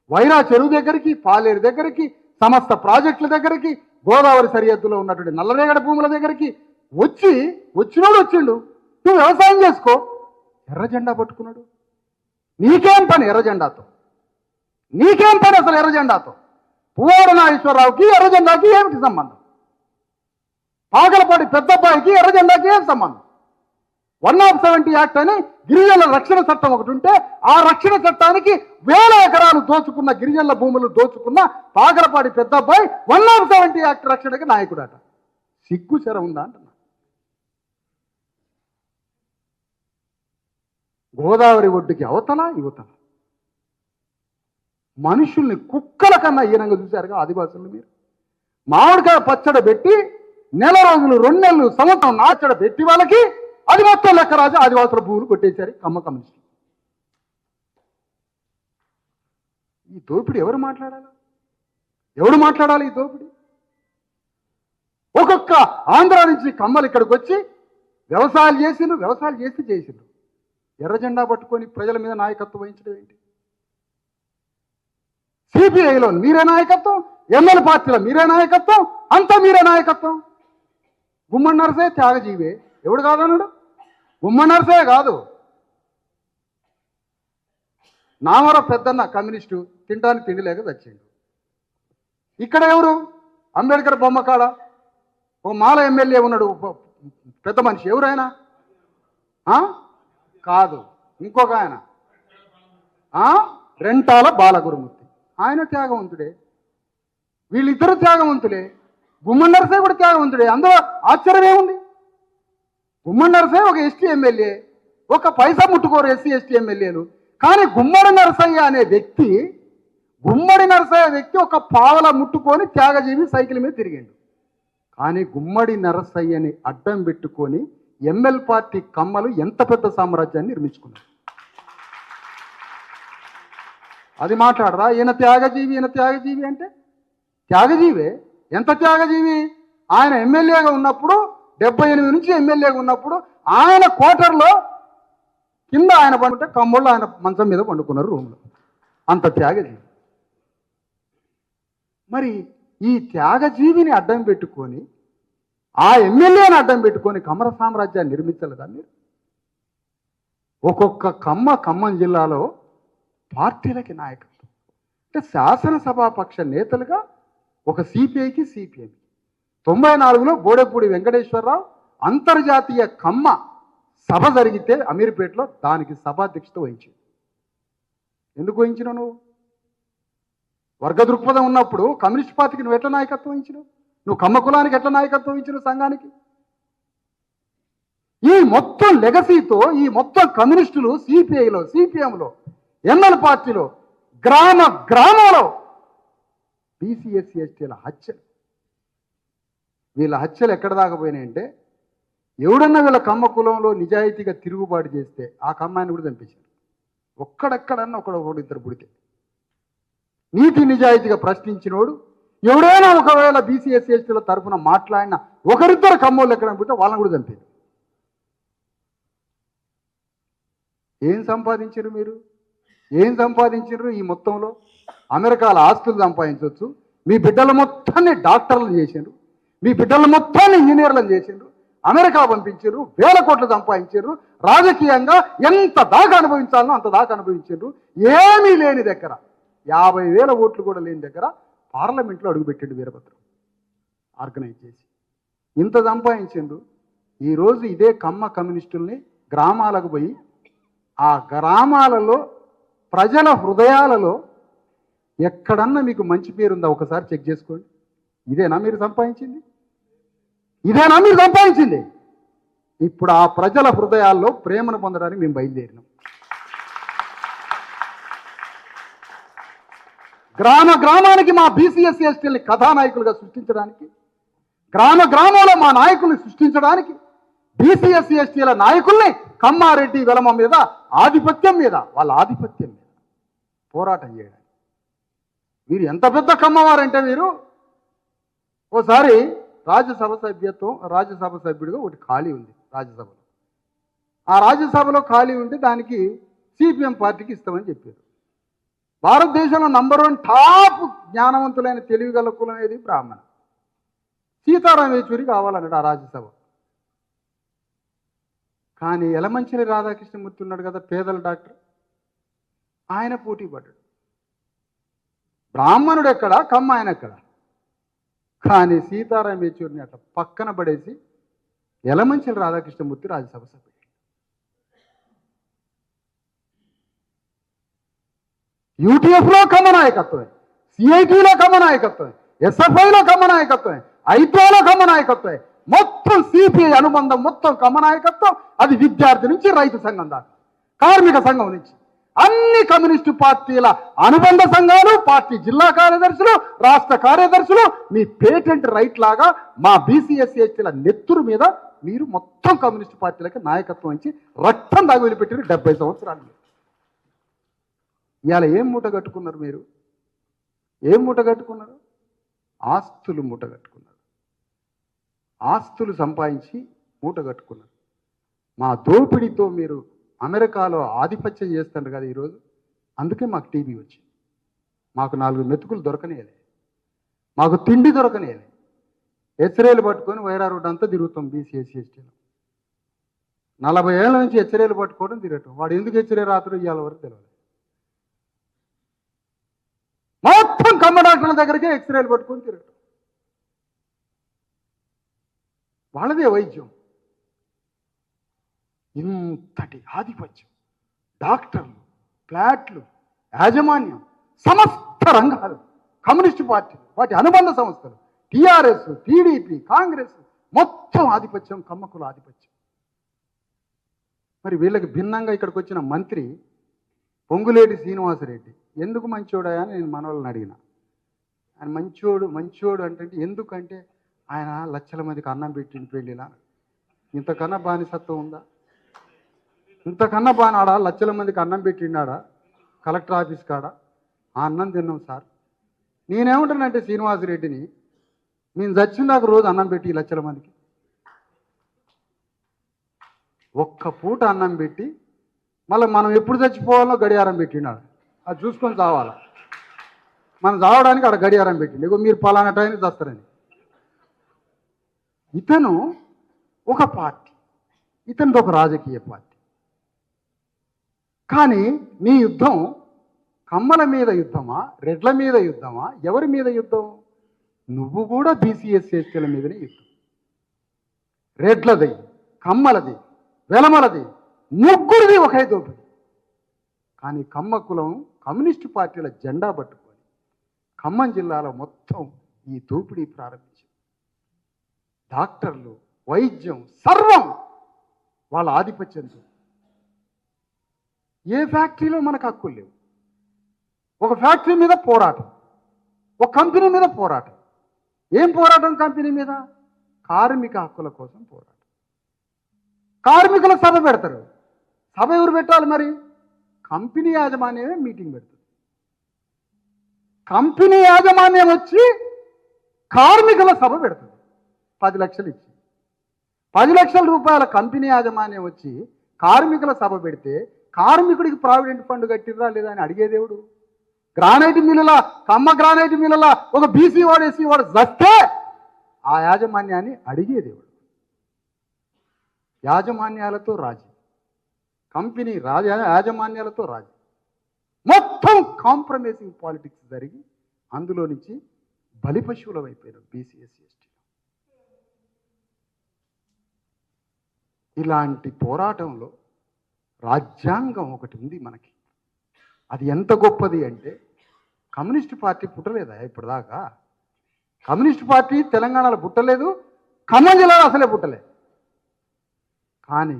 వైరా చెరువు దగ్గరికి, పాలేరు దగ్గరికి, సమస్త ప్రాజెక్టుల దగ్గరికి, గోదావరి సరిహద్దులో ఉన్నటువంటి నల్లరేగడి భూముల దగ్గరికి వచ్చినోడు వచ్చిండు. నువ్వు వ్యవసాయం చేసుకో, ఎర్ర జెండా పట్టుకున్నాడు. నీకేం పని ఎర్ర జెండాతో? నీకేం పని అసలు ఎర్ర జెండాతో? పువ్వాడ నాగేశ్వరరావుకి ఎర్ర జెండాకి ఏమిటి సంబంధం? పాగలపాటి పెద్దబ్బాయికి ఎర్ర జెండాకి ఏం సంబంధం? 170 యాక్ట్ అని గిరిజనుల రక్షణ చట్టం ఒకటి ఉంటే, ఆ రక్షణ చట్టానికి 1000 ఎకరాలు దోచుకున్న, గిరిజనుల భూములు దోచుకున్న పాగలపాటి పెద్దబ్బాయి 170 యాక్ట్ రక్షణకి నాయకుడట. సిగ్గు చెర ఉందా అంటున్నా. గోదావరి ఒడ్డుకి అవతల యువతల మనుషుల్ని కుక్కల కన్నా ఈనంగా చూశారుగా ఆదివాసులు. మీరు మామిడికాయ పచ్చడి పెట్టి నెల రోజులు, 2 నెలలు, సంవత్సరం నాచడ పెట్టి వాళ్ళకి అది మొత్తం లెక్క రాజు ఆదివాసుల భూములు కొట్టేశారు కమ్మ కమ్యూనిస్ట్. ఈ దోపిడీ ఎవరు మాట్లాడాలి? ఎవడు మాట్లాడాలి ఈ దోపిడీ? ఒక్కొక్క ఆంధ్ర నుంచి కమ్మలు ఇక్కడికి వచ్చి వ్యవసాయాలు చేసిండ్రు. ఎర్ర జెండా పట్టుకొని ప్రజల మీద నాయకత్వం వహించడం ఏంటి? సిపిఐలో మీరే నాయకత్వం, ఎమ్మెల్యే పార్టీలో మీరే నాయకత్వం, అంతా మీరే నాయకత్వం. గుమ్మడి నరసే త్యాగజీవే, ఎవడు కాదన్నాడు? గుమ్మడి నరసే కాదు, నామర పెద్దన్న కమ్యూనిస్టు తినడానికి తిండి లేక చచ్చిండు. ఇక్కడ ఎవరు? అంబేద్కర్ బొమ్మ కాడ ఓ మాల ఎమ్మెల్యే ఉన్నాడు, పెద్ద మనిషి. ఎవరైనా? కాదు, ఇంకొక ఆయన రెంటాల బాలగురుమూర్తి, ఆయన త్యాగవంతుడే. వీళ్ళిద్దరు త్యాగవంతులే. గుమ్మడి నరసే కూడా త్యాగవంతుడే. అందులో ఆశ్చర్యం ఏముంది? గుమ్మడి నరసే ఒక ఎస్టీ ఎమ్మెల్యే, ఒక పైసా ముట్టుకోరు ఎస్సీ ఎస్టీ ఎమ్మెల్యేలు. కానీ గుమ్మడి నరసయ్య అనే వ్యక్తి ఒక పావల ముట్టుకొని త్యాగజీవి సైకిల్ మీద తిరిగిండు. కానీ గుమ్మడి నరసయ్యని అడ్డం పెట్టుకొని ఎంఎల్ పార్టీ కమ్మలు ఎంత పెద్ద సామ్రాజ్యాన్ని నిర్మించుకున్నారు. అది మాట్లాడరా? ఈయన త్యాగజీవి అంటే త్యాగజీవే. ఎంత త్యాగజీవి? ఆయన ఎమ్మెల్యేగా ఉన్నప్పుడు 78 నుంచి ఎమ్మెల్యేగా ఉన్నప్పుడు ఆయన క్వార్టర్లో కింద ఆయన పండుకుంటే కమ్మోళ్ళు ఆయన మంచం మీద పండుకున్నారు రూమ్లో. అంత త్యాగజీవి. మరి ఈ త్యాగజీవిని అడ్డం పెట్టుకొని, ఆ ఎమ్మెల్యేని అడ్డం పెట్టుకొని కమ్మర సామ్రాజ్యాన్ని నిర్మించలేదా మీరు? ఒక్కొక్క ఖమ్మం జిల్లాలో పార్టీలకి నాయకత్వం అంటే శాసనసభాపక్ష నేతలుగా ఒక సిపిఐకి సిపిఎం. 94లో బోడెపూడి వెంకటేశ్వరరావు అంతర్జాతీయ కమ్మ సభ జరిగితే అమీర్పేటలో దానికి సభాధ్యక్షత వహించింది. ఎందుకు వహించినావు నువ్వు? వర్గ దృక్పథం ఉన్నప్పుడు కమ్యూనిస్ట్ పార్టీకి నువ్వు ఎట్లా నాయకత్వం వహించినావు? నువ్వు కమ్మ కులానికి ఎట్లా నాయకత్వం వహించినావు? సంఘానికి? ఈ మొత్తం లెగసీతో ఈ మొత్తం కమ్యూనిస్టులు సిపిఐలో, సిపిఎంలో, ఎమ్మెల్యే పార్టీలో, గ్రామంలో బీసీ ఎస్సీ ఎస్టీల హత్యలు. వీళ్ళ హత్యలు ఎక్కడ దాకపోయినాయంటే, ఎవడన్నా వీళ్ళ కమ్మ కులంలో నిజాయితీగా తిరుగుబాటు చేస్తే ఆ కమ్మాయిని కూడా చంపేశారు. ఒక్కడెక్కడన్నా ఒకడిద్దరు పుడితే నీతి నిజాయితీగా ప్రశ్నించినోడు ఎవడైనా ఒకవేళ బీసీ ఎస్సీ ఎస్టీల తరఫున మాట్లాడిన ఒకరిద్దరు కమ్మోళ్ళు ఎక్కడ పుడితే వాళ్ళని కూడా చంపారు. ఏం సంపాదించారు మీరు? ఏం సంపాదించారు ఈ మొత్తంలో? అమెరికాల ఆస్తులు సంపాదించవచ్చు. మీ బిడ్డల మొత్తాన్ని డాక్టర్లు చేసిండ్రు, మీ బిడ్డల మొత్తాన్ని ఇంజనీర్లను చేసిండ్రు, అమెరికా పంపించారు, వేల కోట్లు సంపాదించారు. రాజకీయంగా ఎంత దాకా అనుభవించాలనో అంత దాకా అనుభవించారు. ఏమీ లేని దగ్గర 50,000 ఓట్లు కూడా లేని దగ్గర పార్లమెంట్లో అడుగుపెట్టాడు వీరభద్రం ఆర్గనైజ్ చేసి. ఇంత సంపాదించిండు. ఈరోజు ఇదే కమ్మ కమ్యూనిస్టుల్ని గ్రామాలకు పోయి ఆ గ్రామాలలో ప్రజల హృదయాలలో ఎక్కడన్నా మీకు మంచి పేరుందా ఒకసారి చెక్ చేసుకోండి. ఇదేనా మీరు సంపాదించింది? ఇదేనా మీరు సంపాదించింది? ఇప్పుడు ఆ ప్రజల హృదయాల్లో ప్రేమను పొందడానికి మేము బయలుదేరినాం. గ్రామానికి మా బీసీఎస్సీ ఎస్టీలని కథానాయకులుగా సృష్టించడానికి, గ్రామంలో మా నాయకుల్ని సృష్టించడానికి, బీసీఎస్సీ ఎస్టీల నాయకుల్ని కమ్మారెడ్డి వెలమ మీద వాళ్ళ ఆధిపత్యం మీద పోరాటం చేయడానికి. మీరు ఎంత పెద్ద కమ్మవారంటే, మీరు ఓసారి రాజ్యసభ సభ్యుడిగా ఒకటి ఖాళీ ఉంది రాజ్యసభలో. ఆ రాజ్యసభలో ఖాళీ ఉంటే దానికి సిపిఎం పార్టీకి ఇస్తామని చెప్పారు. భారతదేశంలో నంబర్ 1 టాప్ జ్ఞానవంతులైన తెలివిగల కులం ఏది? బ్రాహ్మణ. సీతారాం యేచూరి కావాలన్నాడు ఆ రాజ్యసభ. కానీ యలమంచిలి రాధాకృష్ణమూర్తి ఉన్నాడు కదా, పేదల డాక్టర్, ఆయన పోటీ పడ్డాడు. బ్రాహ్మణుడు ఎక్కడ, కమ్మ ఆయన ఎక్కడ? కానీ సీతారాం యేచూరిని అట్లా పక్కన పడేసి యలమంచిలి రాధాకృష్ణమూర్తి రాజ్యసభ సభ్యుడు. యూటీఎఫ్లో కమ్మ నాయకత్వమే, సిఐటిలో కమ్మ నాయకత్వమే, ఎస్ఎఫ్ఐలో కమ్మ నాయకత్వమే, ఐపీఓలో కమ్మ నాయకత్వమే. మొత్తం సిపిఐ అనుబంధం మొత్తం కమ్మ నాయకత్వం. అది విద్యార్థి నుంచి రైతు సంఘం దాకా, కార్మిక సంఘం నుంచి అన్ని కమ్యూనిస్టు పార్టీల అనుబంధ సంఘాలు, పార్టీ జిల్లా కార్యదర్శులు, రాష్ట్ర కార్యదర్శులు మీ పేటెంట్ రైట్ లాగా మా బీసీఎస్సీ ఎస్టీల నెత్తురు మీద మీరు మొత్తం కమ్యూనిస్టు పార్టీలకి నాయకత్వం ఇచ్చి రక్తం దాగులు పెట్టారు 70 సంవత్సరాలు. ఇవాళ ఏం మూట కట్టుకున్నారు మీరు? ఏం మూట కట్టుకున్నారు? ఆస్తులు మూట కట్టుకున్నారు. ఆస్తులు సంపాదించి మూట కట్టుకున్నారు. మా దోపిడీతో మీరు అమెరికాలో ఆధిపత్యం చేస్తున్నారు కదా ఈరోజు. అందుకే మాకు టీవీ వచ్చింది. మాకు 4 మెతుకులు దొరకనేయలే, మాకు తిండి దొరకనేయలే. హెచ్చరేలు పట్టుకొని వైరా రోడ్ అంతా తిరుగుతాం బీసీఎస్సీ ఎస్టీలో. 40 ఏళ్ళ నుంచి హెచ్చరేలు పట్టుకోవడం తిరగటం. వాడు ఎందుకు హెచ్చరే రాత్రి ఇవాళ వరకు తెలియదు. మొత్తం కమ్మ డాక్టర్ల దగ్గరికి ఎక్స్రేలు పట్టుకొని తిరగటం. వాళ్ళదే వైద్యం. ఇంతటి ఆధిపత్యం, డాక్టర్లు, ఫ్లాట్లు, యాజమాన్యం, సమస్త రంగాలు, కమ్యూనిస్టు పార్టీలు, వాటి అనుబంధ సంస్థలు, టీఆర్ఎస్, టీడీపీ, కాంగ్రెస్, మొత్తం ఆధిపత్యం, కమ్మకుల ఆధిపత్యం. మరి వీళ్ళకి భిన్నంగా ఇక్కడికి వచ్చిన మంత్రి పొంగులేటి శ్రీనివాసరెడ్డి ఎందుకు మంచోడా అని నేను మనవాళ్ళని అడిగిన. ఆయన మంచోడు అంటే ఎందుకంటే ఆయన లక్షల మందికి అన్నం పెట్టింది పెళ్ళిలా. ఇంతకన్నా బానిసత్వం ఉందా? ఇంతకన్నా బానాడా? లక్షల మందికి అన్నం పెట్టిండాడా కలెక్టర్ ఆఫీస్ కాడ? ఆ అన్నం తిన్నాం సార్. నేనేమంటానంటే శ్రీనివాసరెడ్డిని, నేను చచ్చిందాక రోజు అన్నం పెట్టి లక్షల మందికి ఒక్క పూట అన్నం పెట్టి మళ్ళీ మనం ఎప్పుడు చచ్చిపోవాలో గడియారం పెట్టినాడు. అది చూసుకొని చావాలా. మనం చావడానికి ఆడ గడియారం పెట్టిండు. ఇగో మీరు పలానా టైంకి చస్తారని. ఇతను ఒక పార్టీ, ఇతనిది ఒక రాజకీయ పార్టీ. కానీ నీ యుద్ధం కమ్మల మీద యుద్ధమా, రెడ్ల మీద యుద్ధమా, ఎవరి మీద యుద్ధం? నువ్వు కూడా బీసీఎస్సీ ఎస్టీల మీదనే యుద్ధం. రెడ్లది, కమ్మలది, వెలమలది, ముగ్గురిది ఒకే దోపిడి. కానీ కమ్మ కులం కమ్యూనిస్టు పార్టీల జెండా పట్టుకొని ఖమ్మం జిల్లాలో మొత్తం ఈ దోపిడీ ప్రారంభించింది. డాక్టర్లు, వైద్యం, సర్వం వాళ్ళ ఆధిపత్యంతో. ఏ ఫ్యాక్టరీలో మనకు హక్కులు లేవు. ఒక ఫ్యాక్టరీ మీద పోరాటం, ఒక కంపెనీ మీద పోరాటం. ఏం పోరాటం కంపెనీ మీద? కార్మిక హక్కుల కోసం పోరాటం. కార్మికుల సభ పెడతారు. సభ ఎవరు పెట్టాలి మరి? కంపెనీ యాజమాన్యమే మీటింగ్ పెడుతుంది. కంపెనీ యాజమాన్యం వచ్చి కార్మికుల సభ పెడుతుంది 10 లక్షలు ఇచ్చి. 10 లక్షల రూపాయల కంపెనీ యాజమాన్యం వచ్చి కార్మికుల సభ పెడితే కార్మికుడికి ప్రావిడెంట్ ఫండ్ కట్టిర్రా లేదా అని అడిగేదేవుడు? గ్రానైట్ మిల్లుల, కమ్మ గ్రానైట్ మిల్లుల ఒక బీసీ వాడు, ఎస్సీ వాడు చస్తే ఆ యాజమాన్యాన్ని అడిగేదేవుడు. యాజమాన్యాలతో రాజీ, కంపెనీ యాజమాన్యాలతో రాజీ, మొత్తం కాంప్రమైజింగ్ పాలిటిక్స్ జరిగి అందులో నుంచి బలిపశువుల వైపోయిన బీసీఎస్సీ ఎస్టీ. ఇలాంటి పోరాటంలో రాజ్యాంగం ఒకటి ఉంది మనకి. అది ఎంత గొప్పది అంటే, కమ్యూనిస్టు పార్టీ పుట్టలేదా ఇప్పటిదాకా? కమ్యూనిస్టు పార్టీ తెలంగాణలో పుట్టలేదు, ఖమ్మం జిల్లాలో అసలే పుట్టలేదు. కానీ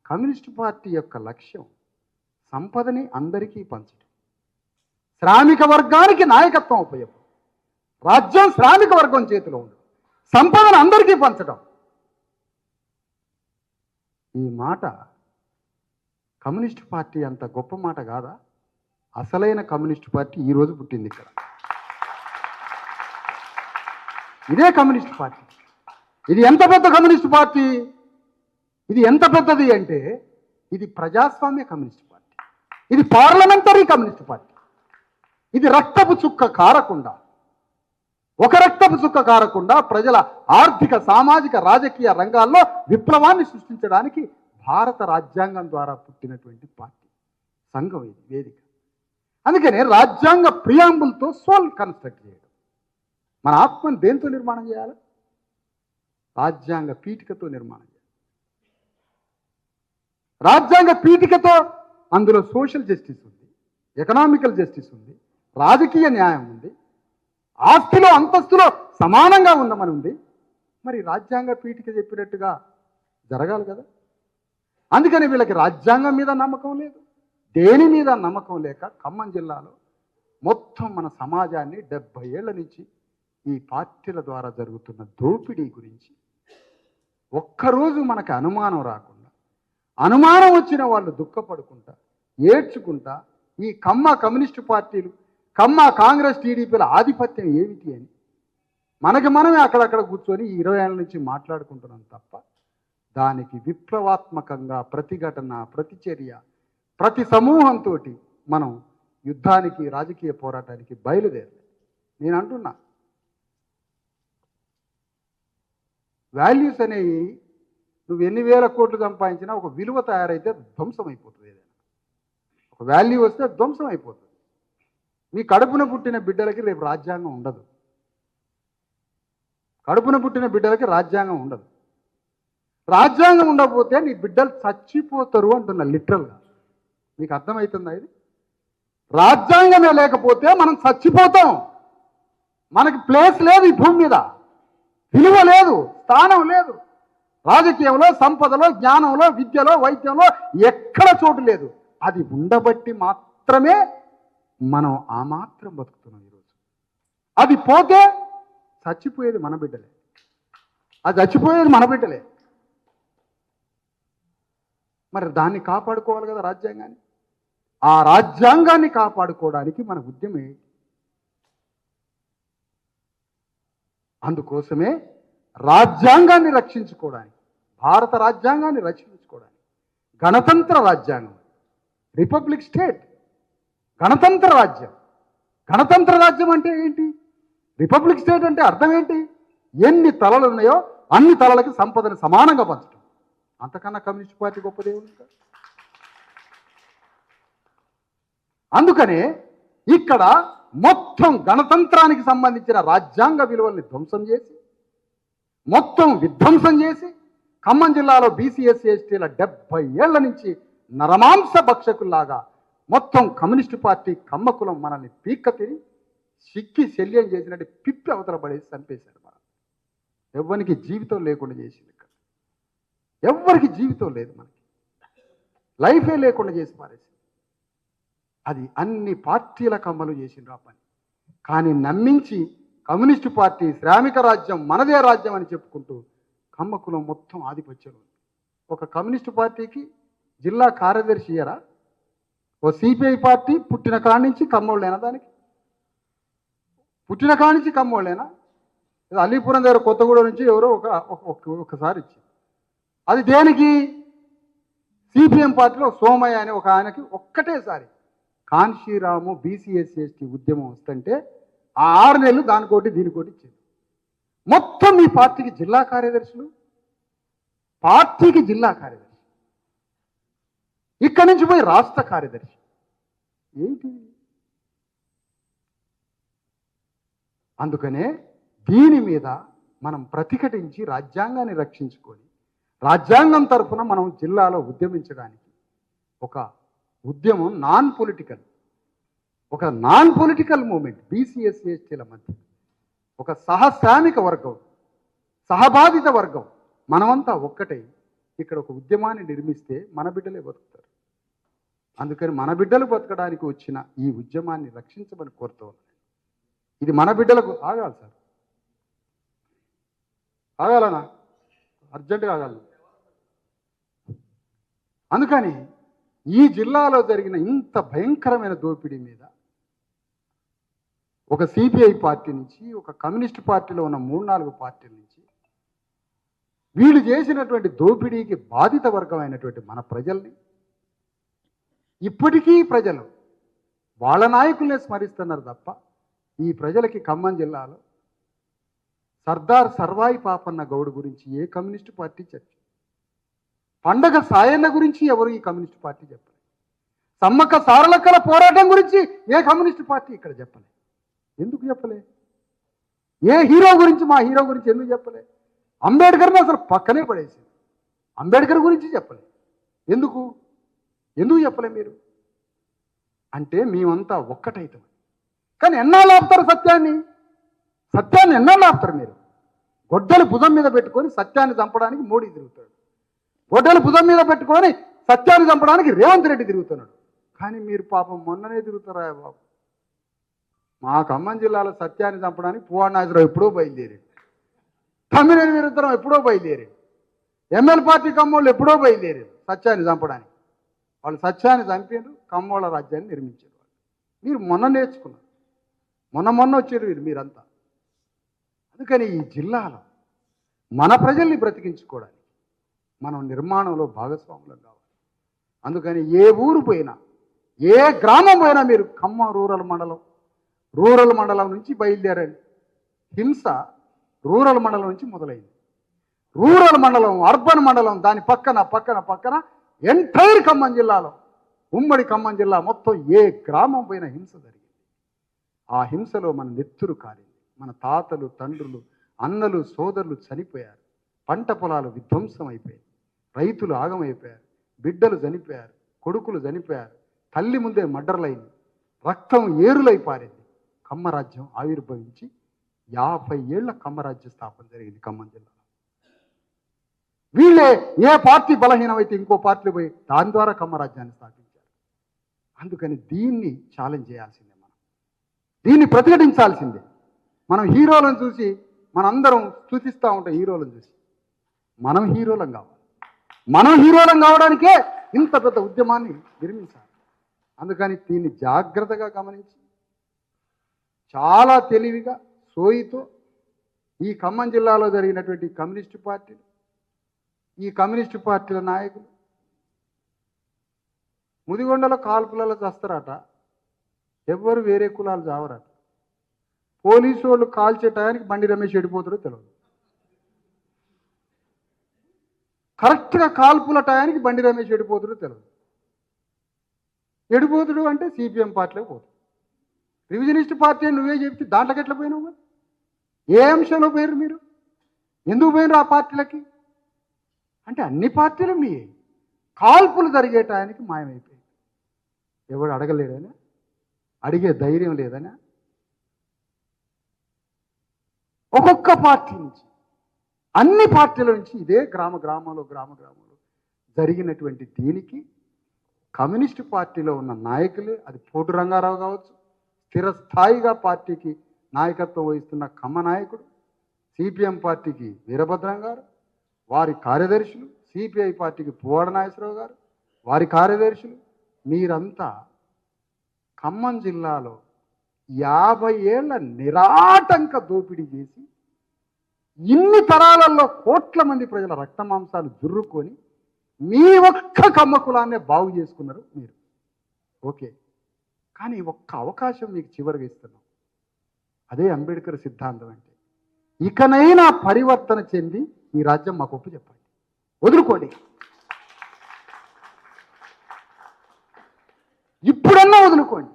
కమ్యూనిస్టు పార్టీ యొక్క లక్ష్యం సంపదని అందరికీ పంచడం, శ్రామిక వర్గానికి నాయకత్వం ఉపయోగం, రాజ్యం శ్రామిక వర్గం చేతిలో ఉండడం, సంపదను అందరికీ పంచడం. ఈ మాట కమ్యూనిస్టు పార్టీ అంత గొప్ప మాట కాదా? అసలైన కమ్యూనిస్టు పార్టీ ఈరోజు పుట్టింది ఇక్కడ. ఇదే కమ్యూనిస్టు పార్టీ. ఇది ఎంత పెద్ద కమ్యూనిస్టు పార్టీ? ఇది ఎంత పెద్దది అంటే, ఇది ప్రజాస్వామ్య కమ్యూనిస్టు పార్టీ, ఇది పార్లమెంటరీ కమ్యూనిస్టు పార్టీ. ఇది రక్తపు చుక్క కారకుండా, ఒక రక్తపు చుక్క కారకుండా ప్రజల ఆర్థిక, సామాజిక, రాజకీయ రంగాల్లో విప్లవాన్ని సృష్టించడానికి భారత రాజ్యాంగం ద్వారా పుట్టినటువంటి పార్టీ, సంఘం, ఇది వేదిక. అందుకనే రాజ్యాంగ ప్రియాంబుల్తో సోల్ కన్స్ట్రక్ట్ చేయడం. మన ఆత్మను దేంతో నిర్మాణం చేయాలి? రాజ్యాంగ పీఠికతో నిర్మాణం చేయాలి. రాజ్యాంగ పీఠికతో అందులో సోషల్ జస్టిస్ ఉంది, ఎకనామికల్ జస్టిస్ ఉంది, రాజకీయ న్యాయం ఉంది, ఆస్తిలో అంతస్తులో సమానంగా ఉండమని ఉంది. మరి రాజ్యాంగ పీఠిక చెప్పినట్టుగా జరగాలి కదా. అందుకని వీళ్ళకి రాజ్యాంగం మీద నమ్మకం లేదు, దేని మీద నమ్మకం లేక ఖమ్మం జిల్లాలో మొత్తం మన సమాజాన్ని 70 ఏళ్ల నుంచి ఈ పార్టీల ద్వారా జరుగుతున్న దోపిడీ గురించి ఒక్కరోజు మనకు అనుమానం రాకుండా, అనుమానం వచ్చిన వాళ్ళు దుఃఖపడుకుంటా, ఏడ్చుకుంటా ఈ కమ్యూనిస్టు పార్టీలు, కాంగ్రెస్, టీడీపీల ఆధిపత్యం ఏమిటి అని మనమే అక్కడక్కడ కూర్చొని ఈ 20 ఏళ్ళ నుంచి మాట్లాడుకుంటున్నాం తప్ప దానికి విప్లవాత్మకంగా ప్రతిఘటన, ప్రతిచర్య, ప్రతి సమూహంతో మనం యుద్ధానికి, రాజకీయ పోరాటానికి బయలుదేరలేదు. నేను అంటున్నా, వాల్యూస్ అనేవి నువ్వు ఎన్ని వేల కోట్లు సంపాదించినా ఒక విలువ తయారైతే ధ్వంసం అయిపోతుంది. ఏదైనా ఒక వాల్యూ వస్తే ధ్వంసం అయిపోతుంది. మీ కడుపున పుట్టిన బిడ్డలకి రేపు రాజ్యాంగం ఉండదు. కడుపున పుట్టిన బిడ్డలకి రాజ్యాంగం ఉండదు. రాజ్యాంగం ఉండకపోతే నీ బిడ్డలు చచ్చిపోతారు అంటున్నా లిటరల్గా. మీకు అర్థమవుతుందా ఇది? రాజ్యాంగమే లేకపోతే మనం చచ్చిపోతాం. మనకి ప్లేస్ లేదు ఈ భూమి మీద, విలువ లేదు, స్థానం లేదు. రాజకీయంలో, సంపదలో, జ్ఞానంలో, విద్యలో, వైద్యంలో ఎక్కడ చోటు లేదు. అది ఉండబట్టి మాత్రమే మనం ఆ మాత్రం బతుకుతున్నాం ఈరోజు. అది పోతే చచ్చిపోయేది మన బిడ్డలే. అది చచ్చిపోయేది మన బిడ్డలే. మరి దాన్ని కాపాడుకోవాలి కదా రాజ్యాంగాన్ని. ఆ రాజ్యాంగాన్ని కాపాడుకోవడానికి మన ఉద్యమే. అందుకోసమే రాజ్యాంగాన్ని రక్షించుకోవడానికి, భారత రాజ్యాంగాన్ని రక్షించుకోవడానికి గణతంత్ర రాజ్యాంగం, రిపబ్లిక్ స్టేట్, గణతంత్ర రాజ్యం. గణతంత్ర రాజ్యం అంటే ఏంటి? రిపబ్లిక్ స్టేట్ అంటే అర్థం ఏంటి? ఎన్ని తలలు ఉన్నాయో అన్ని తలలకి సంపదను సమానంగా పంచడం. అంతకన్నా కమ్యూనిస్ట్ పార్టీ గొప్పదే ఉంది. అందుకనే ఇక్కడ మొత్తం గణతంత్రానికి సంబంధించిన రాజ్యాంగ విలువల్ని ధ్వంసం చేసి, మొత్తం విధ్వంసం చేసి, ఖమ్మం జిల్లాలో బీసీ, ఎస్సీ, ఎస్టీల 70 ఏళ్ల నుంచి నరమాంస భక్షకుల్లాగా మొత్తం కమ్యూనిస్టు పార్టీ కమ్మకులం మనల్ని పీక్క తిని సిక్కి శల్యం చేసినట్టు పిప్పి అవతల పడేసి చంపేశారు. మనం ఎవ్వరికి జీవితం లేకుండా చేసింది. ఇక్కడ ఎవ్వరికి జీవితం లేదు, మనకి లైఫే లేకుండా చేసి పారేసింది. అది అన్ని పార్టీల కమ్మలు చేసిండ్రు ఆ పని. కానీ నమ్మించి కమ్యూనిస్టు పార్టీ శ్రామిక రాజ్యం, మనదే రాజ్యం అని చెప్పుకుంటూ కమ్మకులం మొత్తం ఆధిపత్యం. ఒక కమ్యూనిస్టు పార్టీకి జిల్లా కార్యదర్శి ఇయ్యరా? ఓ సిపిఐ పార్టీ పుట్టిన కాడి నుంచి కమ్మోళ్ళేనా? దానికి పుట్టిన కాడి నుంచి కమ్మోళ్ళేనా? అలీపురం దగ్గర కొత్తగూడెం నుంచి ఎవరో ఒకసారి ఇచ్చింది. అది దేనికి? సిపిఎం పార్టీలో సోమయ్య అనే ఒక ఆయనకి ఒక్కటేసారి కాన్షీరాము బీసీ, ఎస్సీ, ఎస్టీ ఉద్యమం వస్తుంటే ఆ 6 నెలలు దానికోటి దీనికోటి ఇచ్చింది. మొత్తం మీ పార్టీకి జిల్లా కార్యదర్శులు, పార్టీకి జిల్లా కార్యదర్శి, ఇక్కడి నుంచి పోయి రాష్ట్ర కార్యదర్శి. ఏంటి? అందుకనే దీని మీద మనం ప్రతిఘటించి రాజ్యాంగాన్ని రక్షించుకొని, రాజ్యాంగం తరఫున మనం జిల్లాలో ఉద్యమించడానికి ఒక ఉద్యమం non political movement, BC, SC, ఎస్టీల మధ్య ఒక సహశ్రామిక వర్గం, సహబాధిత వర్గం, మనమంతా ఒక్కటై ఇక్కడ ఒక ఉద్యమాన్ని నిర్మిస్తే మన బిడ్డలే బతుకుతారు. అందుకని మన బిడ్డలు బతకడానికి వచ్చిన ఈ ఉద్యమాన్ని రక్షించమని కోరుతూ ఉన్నాను. ఇది మన బిడ్డలకు ఆగాలి సార్, ఆగాలనా? అర్జెంటుగా ఆగాలి. అందుకని ఈ జిల్లాలో జరిగిన ఇంత భయంకరమైన దోపిడీ మీద ఒక సిపిఐ పార్టీ నుంచి, ఒక కమ్యూనిస్ట్ పార్టీలో ఉన్న 3-4 పార్టీల నుంచి వీళ్ళు చేసినటువంటి దోపిడీకి బాధిత వర్గమైనటువంటి మన ప్రజల్ని ఇప్పటికీ ప్రజలు వాళ్ళ నాయకుల్నే స్మరిస్తున్నారు తప్ప ఈ ప్రజలకి ఖమ్మం జిల్లాలో సర్దార్ సర్వాయి పాపన్న గౌడ్ గురించి ఏ కమ్యూనిస్టు పార్టీ చర్చ, పండగ సాయన్న గురించి ఎవరు ఈ కమ్యూనిస్టు పార్టీ చెప్పలే, సమ్మక్క సారలక్కల పోరాటం గురించి ఏ కమ్యూనిస్టు పార్టీ ఇక్కడ చెప్పలే. ఎందుకు చెప్పలే? ఏ హీరో గురించి, మా హీరో గురించి ఎందుకు చెప్పలే? అంబేద్కర్ని అసలు పక్కనే పడేసింది. అంబేద్కర్ గురించి చెప్పలే. ఎందుకు చెప్పలే మీరు? అంటే మేమంతా ఒక్కటైతాం. కానీ ఎన్నాళ్ళు ఆపుతారు సత్యాన్ని ఎన్నాళ్ళు ఆపుతారు మీరు? గొడ్డలు భుజం మీద పెట్టుకొని సత్యాన్ని చంపడానికి మోడీ తిరుగుతాడు, గొడ్డలు భుజం మీద పెట్టుకొని సత్యాన్ని చంపడానికి రేవంత్ రెడ్డి తిరుగుతున్నాడు. కానీ మీరు పాపం మొన్ననే తిరుగుతారా బాబు. మా ఖమ్మం జిల్లాలో సత్యాన్ని చంపడానికి పువ్వానాథరావు ఎప్పుడో బయలుదేరాడు, తమ్మినేని వీరుద్దరం ఎప్పుడో బయలుదేరాడు, ఎమ్మెల్యే పార్టీ కమ్మోళ్ళు ఎప్పుడో బయలుదేరారు సత్యాన్ని చంపడానికి. వాళ్ళు సత్యాన్ని చంపారు, కమ్మోళ్ళ రాజ్యాన్ని నిర్మించారు. మీరు మొన్న నేర్చుకున్నారు, మొన్న వచ్చారు మీరంతా. అందుకని ఈ జిల్లాలో మన ప్రజల్ని బ్రతికించుకోవడానికి మనం నిర్మాణంలో భాగస్వాములం కావాలి. అందుకని ఏ ఊరు పోయినా, ఏ గ్రామం పోయినా మీరు ఖమ్మం రూరల్ మండలం నుంచి బయలుదేరండి. హింస రూరల్ మండలం నుంచి మొదలైంది. రూరల్ మండలం, అర్బన్ మండలం, దాని పక్కన ఎంటైర్ ఖమ్మం జిల్లాలో, ఉమ్మడి ఖమ్మం జిల్లా మొత్తం ఏ గ్రామం పోయినా హింస జరిగింది. ఆ హింసలో మన నెత్తురు కారింది. మన తాతలు, తండ్రులు, అన్నలు, సోదరులు చనిపోయారు. పంట పొలాలు విధ్వంసం అయిపోయాయి. రైతులు ఆగమైపోయారు. బిడ్డలు చనిపోయారు. కొడుకులు చనిపోయారు. తల్లి ముందే మర్డర్లైంది. రక్తం ఏరులై పారింది. కమ్మరాజ్యం ఆవిర్భవించి 50 ఏళ్ల కమ్మరాజ్య స్థాపన జరిగింది ఖమ్మం జిల్లాలో. వీళ్ళే ఏ పార్టీ బలహీనమైతే ఇంకో పార్టీలు పోయి దాని ద్వారా కమ్మరాజ్యాన్ని స్థాపించారు. అందుకని దీన్ని ఛాలెంజ్ చేయాల్సిందే, దీన్ని ప్రతిఘటించాల్సిందే. మనం హీరోలను చూసి మనందరం స్తుతిస్తూ ఉంటాం. హీరోలను చూసి మనం హీరోలం కావాలి. మనం హీరోలం కావడానికే ఇంత పెద్ద ఉద్యమాన్ని నిర్మించాలి. అందుకని దీన్ని జాగ్రత్తగా గమనించి చాలా తెలివిగా సోయితో ఈ ఖమ్మం జిల్లాలో జరిగినటువంటి కమ్యూనిస్టు పార్టీలు, ఈ కమ్యూనిస్టు పార్టీల నాయకులు ముదిగొండలో కాల్పులలో చస్తారట. ఎవ్వరు వేరే కులాలు చావరట. పోలీసు వాళ్ళు కాల్చే టయానికి బండి రమేష్ ఎడిపోతారో తెలియదు. కరెక్ట్గా కాల్పుల టయానికి బండి రమేష్ ఎడిపోతారో తెలియదు. ఎడిపోతుడు అంటే సిపిఎం పార్టీలోకి పోతాడు. రివిజనిస్ట్ పార్టీ అని నువ్వే చెప్తే దాంట్లోకి ఎట్లా పోయినావు? మరి ఏ అంశంలో పోయారు మీరు? ఎందుకు పోయినారు ఆ పార్టీలకి? అంటే అన్ని పార్టీలు మీ కాల్పులు జరిగే టయానికి మాయమైపోయాయి. ఎవడు అడగలేడనా? అడిగే ధైర్యం లేదనా? ఒక్కొక్క పార్టీ నుంచి, అన్ని పార్టీల నుంచి ఇదే గ్రామంలో జరిగినటువంటి దీనికి కమ్యూనిస్టు పార్టీలో ఉన్న నాయకులే, అది పోటు రంగారావు కావచ్చు, స్థిరస్థాయిగా పార్టీకి నాయకత్వం వహిస్తున్న కమ్మ నాయకుడు, సిపిఎం పార్టీకి వీరభద్రం గారు, వారి కార్యదర్శులు, సిపిఐ పార్టీకి పువ్వాడ నాగేశ్వరరావు గారు, వారి కార్యదర్శులు, మీరంతా ఖమ్మం జిల్లాలో 50 ఏళ్ల నిరాటంక దోపిడీ చేసి ఇన్ని తరాలలో కోట్ల మంది ప్రజల రక్తమాంసాలు జుర్రుకొని మీ ఒక్క కమ్మ కులాన్నే బాగు చేసుకున్నారు మీరు. ఓకే, కానీ ఒక్క అవకాశం మీకు చివరిగా ఇస్తున్నాం. అదే అంబేద్కర్ సిద్ధాంతం అంటే. ఇకనైనా పరివర్తన చెంది ఈ రాజ్యం మాకు ఒప్పు చెప్పండి, వదులుకోండి. ఇప్పుడన్నా వదులుకోండి,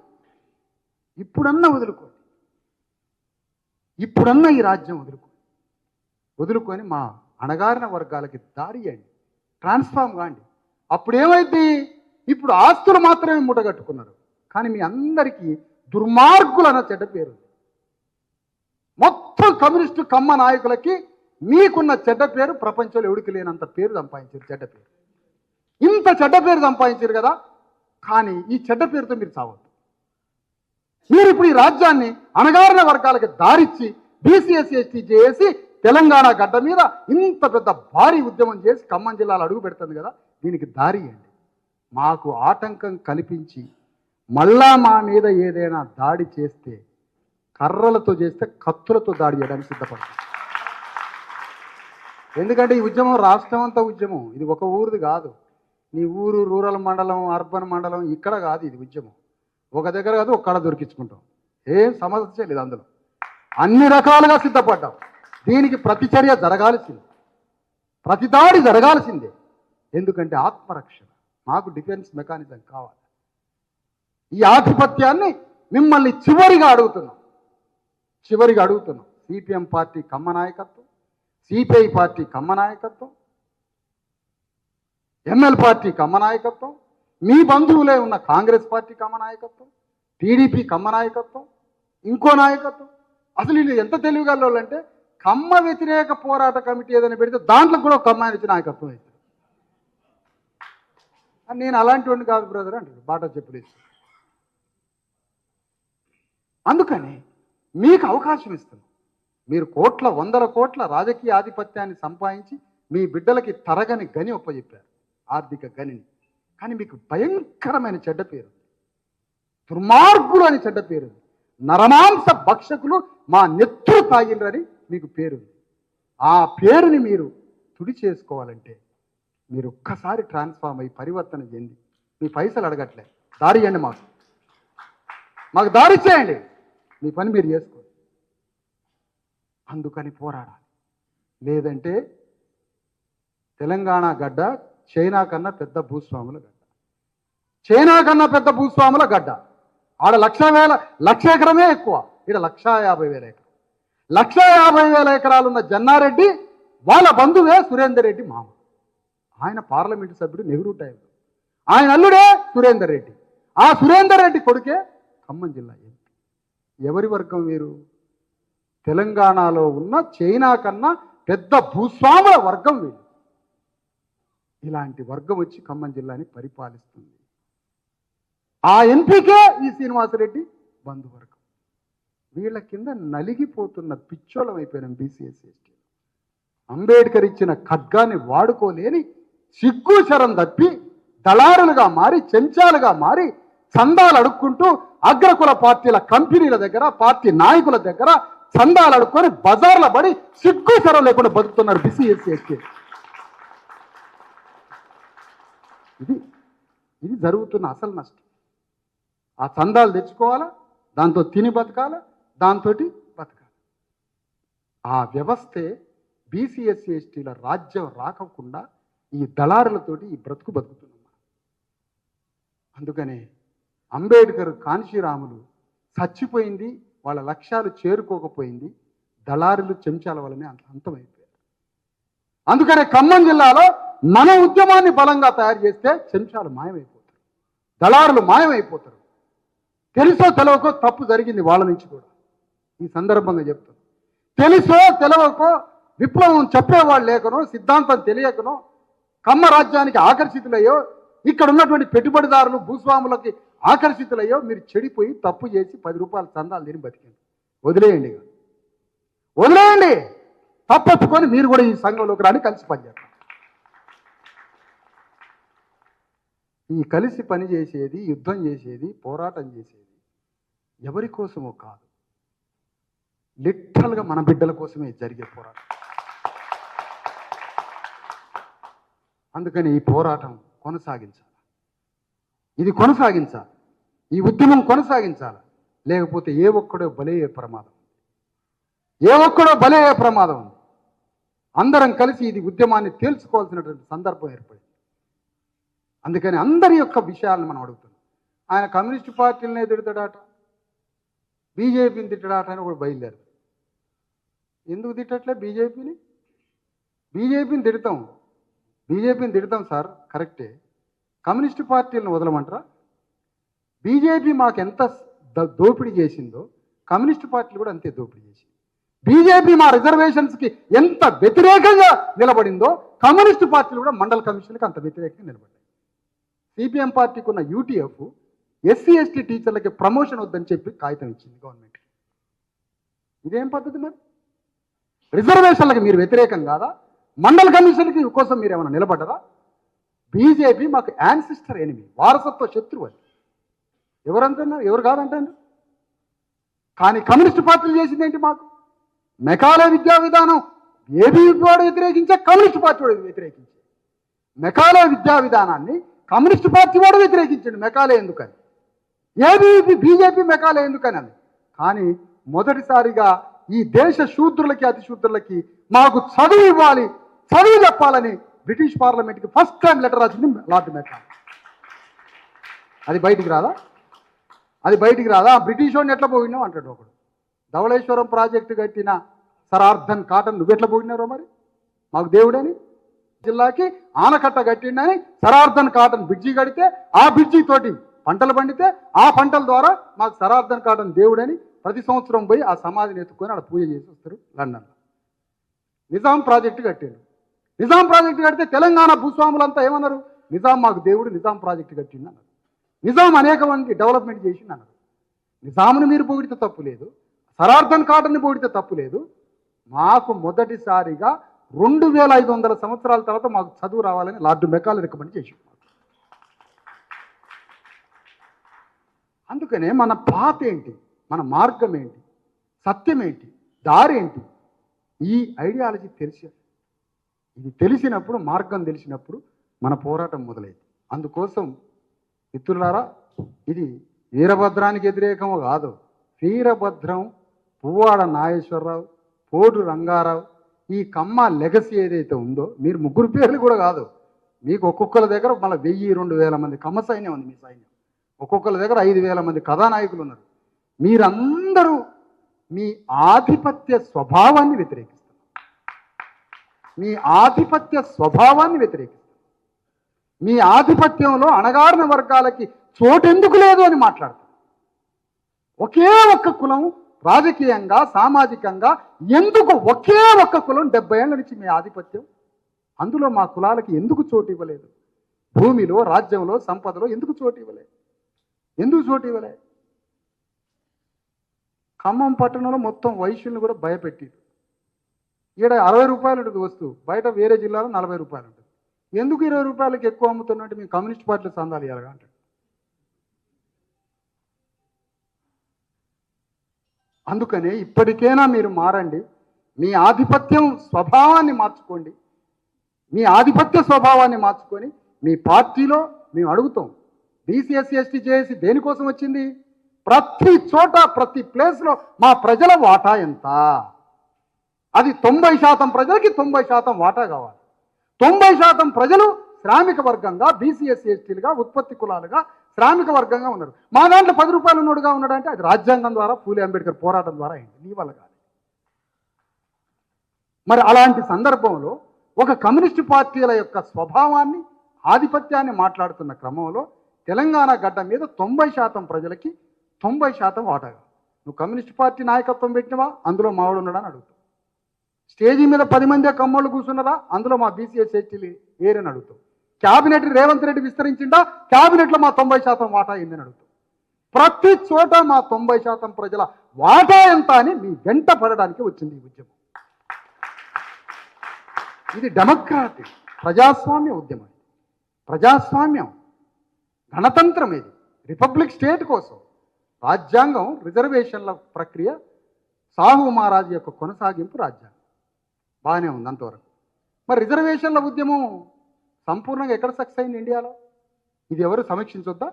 ఇప్పుడన్నా ఈ రాజ్యం వదులుకొని మా అణగారిన వర్గాలకి దారి ఇవ్వండి, ట్రాన్స్ఫార్మ్ కాండి. అప్పుడేమైంది? ఇప్పుడు ఆస్తులు మాత్రమే మూటగట్టుకున్నారు, కానీ మీ అందరికీ దుర్మార్గులన్న చెడ్డ పేరు. మొత్తం కమ్యూనిస్టు కమ్మ నాయకులకి మీకున్న చెడ్డ పేరు ప్రపంచంలో ఎవడికి లేనంత పేరు సంపాదించారు. చెడ్డ పేరు, ఇంత చెడ్డ పేరు సంపాదించారు కదా. కానీ ఈ చెడ్డ పేరుతో మీరు చావద్దు. మీరు ఇప్పుడు ఈ రాజ్యాన్ని అణగారిన వర్గాలకి దారిచ్చి బీసీఎస్సీ ఎస్టీ చేసి తెలంగాణ గడ్డ మీద ఇంత పెద్ద భారీ ఉద్యమం చేసి ఖమ్మం జిల్లాలో అడుగు పెడుతుంది కదా. దీనికి దారి ఇవ్వండి. మాకు ఆటంకం కల్పించి మళ్ళా మా మీద ఏదైనా దాడి చేస్తే, కర్రలతో చేస్తే కత్తులతో దాడి చేయడానికి సిద్ధపడతాం. ఎందుకంటే ఈ ఉద్యమం రాష్ట్రం అంతా ఉద్యమం. ఇది ఒక ఊరిది కాదు. నీ ఊరు రూరల్ మండలం, అర్బన్ మండలం ఇక్కడ కాదు. ఇది ఉద్యమం ఒక దగ్గర కాదు, ఒక్కడ దొరికించుకుంటాం. ఏం సమస్య లేదు అందులో. అన్ని రకాలుగా సిద్ధపడ్డాం. దీనికి ప్రతిచర్య జరగాల్సిందే, ప్రతి దాడి జరగాల్సిందే. ఎందుకంటే ఆత్మరక్షణ, మాకు డిఫెన్స్ మెకానిజం కావాలి. ఈ ఆధిపత్యాన్ని మిమ్మల్ని చివరిగా అడుగుతున్నాం. సిపిఎం పార్టీ కమ్మ నాయకత్వం, సిపిఐ పార్టీ కమ్మ నాయకత్వం, ఎంఎల్ పార్టీ కమ్మ నాయకత్వం, మీ బంధువులే ఉన్న కాంగ్రెస్ పార్టీ కమ్మ నాయకత్వం, టీడీపీ కమ్మ నాయకత్వం, ఇంకో నాయకత్వం. అసలు వీళ్ళు ఎంత తెలివిగలంటే కమ్మ వ్యతిరేక పోరాట కమిటీ ఏదైనా పెడితే దాంట్లో కూడా ఒక కమ్మ నుంచి నాయకత్వం అవుతుంది. నేను అలాంటి వాడిని కాదు బ్రదర్ అంటాడు బాటా చెప్పులేసి. అందుకని మీకు అవకాశం ఇస్తున్నాం. మీరు కోట్ల వందల కోట్ల రాజకీయ ఆధిపత్యాన్ని సంపాదించి మీ బిడ్డలకి తరగని గని ఒప్పజెప్పారు, ఆర్థిక గనిని. కానీ మీకు భయంకరమైన చెడ్డ పేరు, దుర్మార్గులు అని చెడ్డ పేరు, నరమాంస భక్షకులు మా నెత్తురు తాగిండ్రని మీకు పేరు. ఆ పేరుని మీరు తుడి చేసుకోవాలంటే మీరు ఒక్కసారి ట్రాన్స్ఫార్మ్ అయ్యి పరివర్తన చెంది, మీ పైసలు అడగట్లే, దారి ఇవ్వండి, మాకు దారి చేయండి, మీ పని మీరు చేసుకోండి. అందుకని పోరాడాలి. లేదంటే తెలంగాణ గడ్డ చైనా కన్నా పెద్ద భూస్వాముల గడ్డ, చైనా కన్నా పెద్ద భూస్వాముల గడ్డ. ఆడ 1,00,000 ఎకరమే ఎక్కువ, ఇక్కడ 1,50,000 ఎకరం. 1,50,000 ఎకరాలున్న జన్నారెడ్డి వాళ్ళ బంధువే సురేందర్ రెడ్డి మామ. ఆయన పార్లమెంటు సభ్యుడు నెహ్రూ టైంలో, ఆయన అల్లుడే సురేందర్ రెడ్డి. ఆ సురేందర్ రెడ్డి కొడుకే ఖమ్మం జిల్లా ఎంపీ. ఎవరి వర్గం వీరు? తెలంగాణలో ఉన్న చైనా కన్నా పెద్ద భూస్వాముల వర్గం వీరు. ఇలాంటి వర్గం వచ్చి ఖమ్మం జిల్లాని పరిపాలిస్తుంది. ఆ ఎంపీకే ఈ శ్రీనివాసరెడ్డి బంధువర్గం. వీళ్ళ కింద నలిగిపోతున్న పిచ్చోళం అయిపోయినాం బీసీఎస్సీ ఎస్టీ. అంబేద్కర్ ఇచ్చిన ఖడ్గాన్ని వాడుకోలేని సిగ్గుచరం తప్పి దళారులుగా మారి, చెంచాలుగా మారి, చందాలు అడుక్కుంటూ అగ్రకుల పార్టీల కంపెనీల దగ్గర, పార్టీ నాయకుల దగ్గర చందాలు అడుక్కొని బజార్ల పడి సిగ్గుచరం లేకుండా బతుకుతున్నారు బీసీఎస్సీ ఎస్టీ. ఇది జరుగుతున్న అసలు నష్టం. ఆ చందాలు తెచ్చుకోవాలా, దాంతో తిని బతకాలా, దాంతో బతకాలి. ఆ వ్యవస్థే బీసీఎస్సీ ఎస్టీల రాజ్యం రాకుండా ఈ దళారులతోటి ఈ బతుకుతున్నాం. అందుకనే అంబేద్కర్ కాంశీరాములు చచ్చిపోయింది, వాళ్ళ లక్ష్యాలు చేరుకోకపోయింది దళారులు చెంచాల వల్లనే అంతమైపోయారు. అందుకనే ఖమ్మం జిల్లాలో మన ఉద్యమాన్ని బలంగా తయారు చేస్తే చెంచాలు మాయమైపోతారు, దళారులు మాయమైపోతారు. తెలుసో తెలవకో తప్పు జరిగింది వాళ్ళ నుంచి కూడా. ఈ సందర్భంగా చెప్తాను, తెలుసో తెలవకో విప్లవం చెప్పేవాళ్ళు లేకనో, సిద్ధాంతం తెలియకనో, కమ్మ రాజ్యానికి ఆకర్షితులయ్యో, ఇక్కడ ఉన్నటువంటి పెట్టుబడిదారులు భూస్వాములకి ఆకర్షితులయ్యో మీరు చెడిపోయి తప్పు చేసి 10 రూపాయల చందాలు తిని బతికండి. వదిలేయండి, వదిలేయండి. తప్పొచ్చుకొని మీరు కూడా ఈ సంఘంలోకి రాని కలిసి పనిచేస్తారు. ఈ కలిసి పని చేసేది, యుద్ధం చేసేది, పోరాటం చేసేది ఎవరి కోసమో కాదు, లిటరల్గా మన బిడ్డల కోసమే జరిగే పోరాటం. అందుకని ఈ పోరాటం కొనసాగించాలి, ఇది కొనసాగించాలి, ఈ ఉద్యమం కొనసాగించాలి. లేకపోతే ఏ ఒక్కడో బలయ్యే ప్రమాదం, ఏ ఒక్కడో బలయ్యే ప్రమాదం ఉంది. అందరం కలిసి ఇది ఉద్యమాన్ని తేల్చుకోవాల్సినటువంటి సందర్భం ఏర్పడింది. అందుకని అందరి యొక్క విషయాలను మనం అడుగుతున్నాం. ఆయన కమ్యూనిస్ట్ పార్టీలనే తిడతాడట, బీజేపీని తిట్టడాట అని కూడా బయలుదేరు. ఎందుకు తిట్టట్లే బీజేపీని? బీజేపీని తిడతాం సార్, కరెక్టే. కమ్యూనిస్ట్ పార్టీలను వదలమంటారా? బీజేపీ మాకు ఎంత దోపిడీ చేసిందో కమ్యూనిస్ట్ పార్టీలు కూడా అంతే దోపిడీ చేసింది. బీజేపీ మా రిజర్వేషన్స్కి ఎంత వ్యతిరేకంగా నిలబడిందో కమ్యూనిస్ట్ పార్టీలు కూడా మండల కమిషన్కి అంత వ్యతిరేకంగా నిలబడ్డాయి. సిపిఎం పార్టీకి ఉన్న యూటీఎఫ్ ఎస్సీ ఎస్టీ టీచర్లకి ప్రమోషన్ వద్దని చెప్పి కాగితం ఇచ్చింది గవర్నమెంట్. ఇదేం పద్ధతి? మరి రిజర్వేషన్లకి మీరు వ్యతిరేకం కాదా? మండల కమిషన్కి కోసం మీరు ఏమైనా నిలబడ్డరా? బీజేపీ మాకు యాన్సిస్టర్ ఎనిమి, వారసత్వ శత్రువు అని ఎవరంటున్నారు? ఎవరు కాదంటారు? కానీ కమ్యూనిస్ట్ పార్టీలు చేసింది ఏంటి? మాకు మెకాలే విద్యా విధానం ఏబీవీపీ వాడు వ్యతిరేకించే, కమ్యూనిస్ట్ పార్టీ వాడు వ్యతిరేకించే. మెకాలే విద్యా విధానాన్ని కమ్యూనిస్ట్ పార్టీ వాడు వ్యతిరేకించండి. మెకాలే ఎందుకని? ఏబీవీపీ, బీజేపీ మెకాలే ఎందుకని అని. కానీ మొదటిసారిగా ఈ దేశ శూద్రులకి, అతి శూద్రులకి మాకు చదువు ఇవ్వాలి, చదువు చెప్పాలని బ్రిటిష్ పార్లమెంట్కి ఫస్ట్ టైం లెటర్ రాసింది లార్డ్ మెకాలే. అది బయటికి రాదా? బ్రిటిష్ వాడిని ఎట్లా పోయినావు అంటాడు ఒకడు. ధవళేశ్వరం ప్రాజెక్టు కట్టిన సర్ ఆర్థర్ కాటన్ నువ్వెట్లా పోయినారో మరి, మాకు దేవుడని. జిల్లాకి ఆనకట్ట కట్టిండని సర్ ఆర్థర్ కాటన్ బ్రిడ్జి కడితే, ఆ బ్రిడ్జి తోటి పంటలు పండితే, ఆ పంటల ద్వారా మాకు సర్ ఆర్థర్ కాటన్ దేవుడని ప్రతి సంవత్సరం పోయి ఆ సమాధిని ఎత్తుకొని ఆడ పూజ చేసి వస్తారు లండన్లో. నిజాం ప్రాజెక్టు కట్టారు. నిజాం ప్రాజెక్టు కడితే తెలంగాణ భూస్వాములంతా ఏమన్నారు? నిజాం మాకు దేవుడు, నిజాం ప్రాజెక్టు కట్టింది అన్నారు. నిజాం అనేక మంది డెవలప్మెంట్ చేసింది అన్నారు. నిజామును మీరు పొగిడితే తప్పు లేదు, సరార్థన్ కాటన్ని పొగిడితే తప్పు లేదు. మాకు మొదటిసారిగా 2500 సంవత్సరాల తర్వాత మాకు చదువు రావాలని లార్డ్ మెకాలే రికమెండ్ చేసింది. అందుకనే మన పాత ఏంటి, మన మార్గం ఏంటి, సత్యం ఏంటి, దారి ఏంటి, ఈ ఐడియాలజీ ఇది తెలిసినప్పుడు, మార్గం తెలిసినప్పుడు మన పోరాటం మొదలైంది. అందుకోసం మిత్రులారా, ఇది వీరభద్రానికి వ్యతిరేకము కాదు. వీరభద్రం, పువ్వాడ నాగేశ్వరరావు, పోటు రంగారావు, ఈ కమ్మ లెగసీ ఏదైతే ఉందో, మీరు ముగ్గురు పేర్లు కూడా కాదు, మీకు ఒక్కొక్కరి దగ్గర మళ్ళీ 1000-2000 మంది కమ్మ సైన్యం ఉంది. మీ సైన్యం ఒక్కొక్కరి దగ్గర 5000 మంది కథానాయకులు ఉన్నారు. మీరందరూ మీ ఆధిపత్య స్వభావాన్ని వ్యతిరేకిస్తారు. మీ ఆధిపత్య స్వభావాన్ని వ్యతిరేకిస్తారు. మీ ఆధిపత్యంలో అణగారిన వర్గాలకి చోటెందుకు లేదు అని మాట్లాడతారు. ఒకే ఒక్క కులం రాజకీయంగా, సామాజికంగా ఎందుకు ఒకే ఒక్క కులం 70 ఏళ్ల నుంచి మీ ఆధిపత్యం, అందులో మా కులాలకి ఎందుకు చోటు ఇవ్వలేదు? భూమిలో, రాజ్యంలో, సంపదలో ఎందుకు చోటు ఇవ్వలేదు? ఎందుకు చోటు ఇవ్వలే? ఖమ్మం పట్టణంలో మొత్తం వైశ్యుల్ని కూడా భయపెట్టింది. ఈడ 60 రూపాయలు ఉంటుంది వస్తువు, బయట వేరే జిల్లాలో 40 రూపాయలు ఉంటుంది. ఎందుకు 20 రూపాయలకి ఎక్కువ అమ్ముతున్నట్టు మీ కమ్యూనిస్ట్ పార్టీలో సందాలు ఇవ్వాలిగా అంటాడు. అందుకనే ఇప్పటికైనా మీరు మారండి, మీ ఆధిపత్యం స్వభావాన్ని మార్చుకోండి. మీ ఆధిపత్య స్వభావాన్ని మార్చుకొని మీ పార్టీలో మేము అడుగుతాం, బీసీ ఎస్సీ ఎస్టీ జేఏసీ దేనికోసం వచ్చింది? ప్రతి చోట, ప్రతి ప్లేస్లో మా ప్రజల వాటా ఎంత? అది 90% ప్రజలకి 90% వాటా కావాలి. 90% ప్రజలు శ్రామిక వర్గంగా, బీసీ ఎస్సీ ఎస్టీలుగా, ఉత్పత్తి కులాలుగా శ్రామిక వర్గంగా ఉన్నారు. మా దాంట్లో 10 రూపాయలు ఉన్నోడుగా ఉన్నాడంటే అది రాజ్యాంగం ద్వారా, పూలే అంబేద్కర్ పోరాటం ద్వారా అయింది, నీ వల్ల కాదు. మరి అలాంటి సందర్భంలో ఒక కమ్యూనిస్టు పార్టీల యొక్క స్వభావాన్ని, ఆధిపత్యాన్ని మాట్లాడుతున్న క్రమంలో తెలంగాణ గడ్డ మీద 90% ప్రజలకి 90% వాటాగా. నువ్వు కమ్యూనిస్ట్ పార్టీ నాయకత్వం పెట్టినవా? అందులో మావాడు ఉన్నాడని అడుగుతావు. స్టేజీ మీద 10 మంది కమ్మోళ్ళు కూర్చున్నారా? అందులో మా బీసీఎస్ ఎస్టీలు ఏరని అడుగుతావు. క్యాబినెట్ రేవంత్ రెడ్డి విస్తరించిందా? క్యాబినెట్లో మా 90% వాటా అయిందని అడుగుతావు. ప్రతి చోట మా 90% ప్రజల వాటా ఎంత అని మీ వెంట పడడానికి వచ్చింది ఈ ఉద్యమం. ఇది డెమోక్రాటిక్ ప్రజాస్వామ్య ఉద్యమం. ప్రజాస్వామ్యం, గణతంత్రం, ఇది రిపబ్లిక్ స్టేట్ కోసం రాజ్యాంగం, రిజర్వేషన్ల ప్రక్రియ, సాహు మహారాజు యొక్క కొనసాగింపు రాజ్యాంగం బాగానే ఉంది అంతవరకు. మరి రిజర్వేషన్ల ఉద్యమం సంపూర్ణంగా ఎక్కడ సక్సెస్ అయింది ఇండియాలో? ఇది ఎవరు సమీక్షించొద్దా?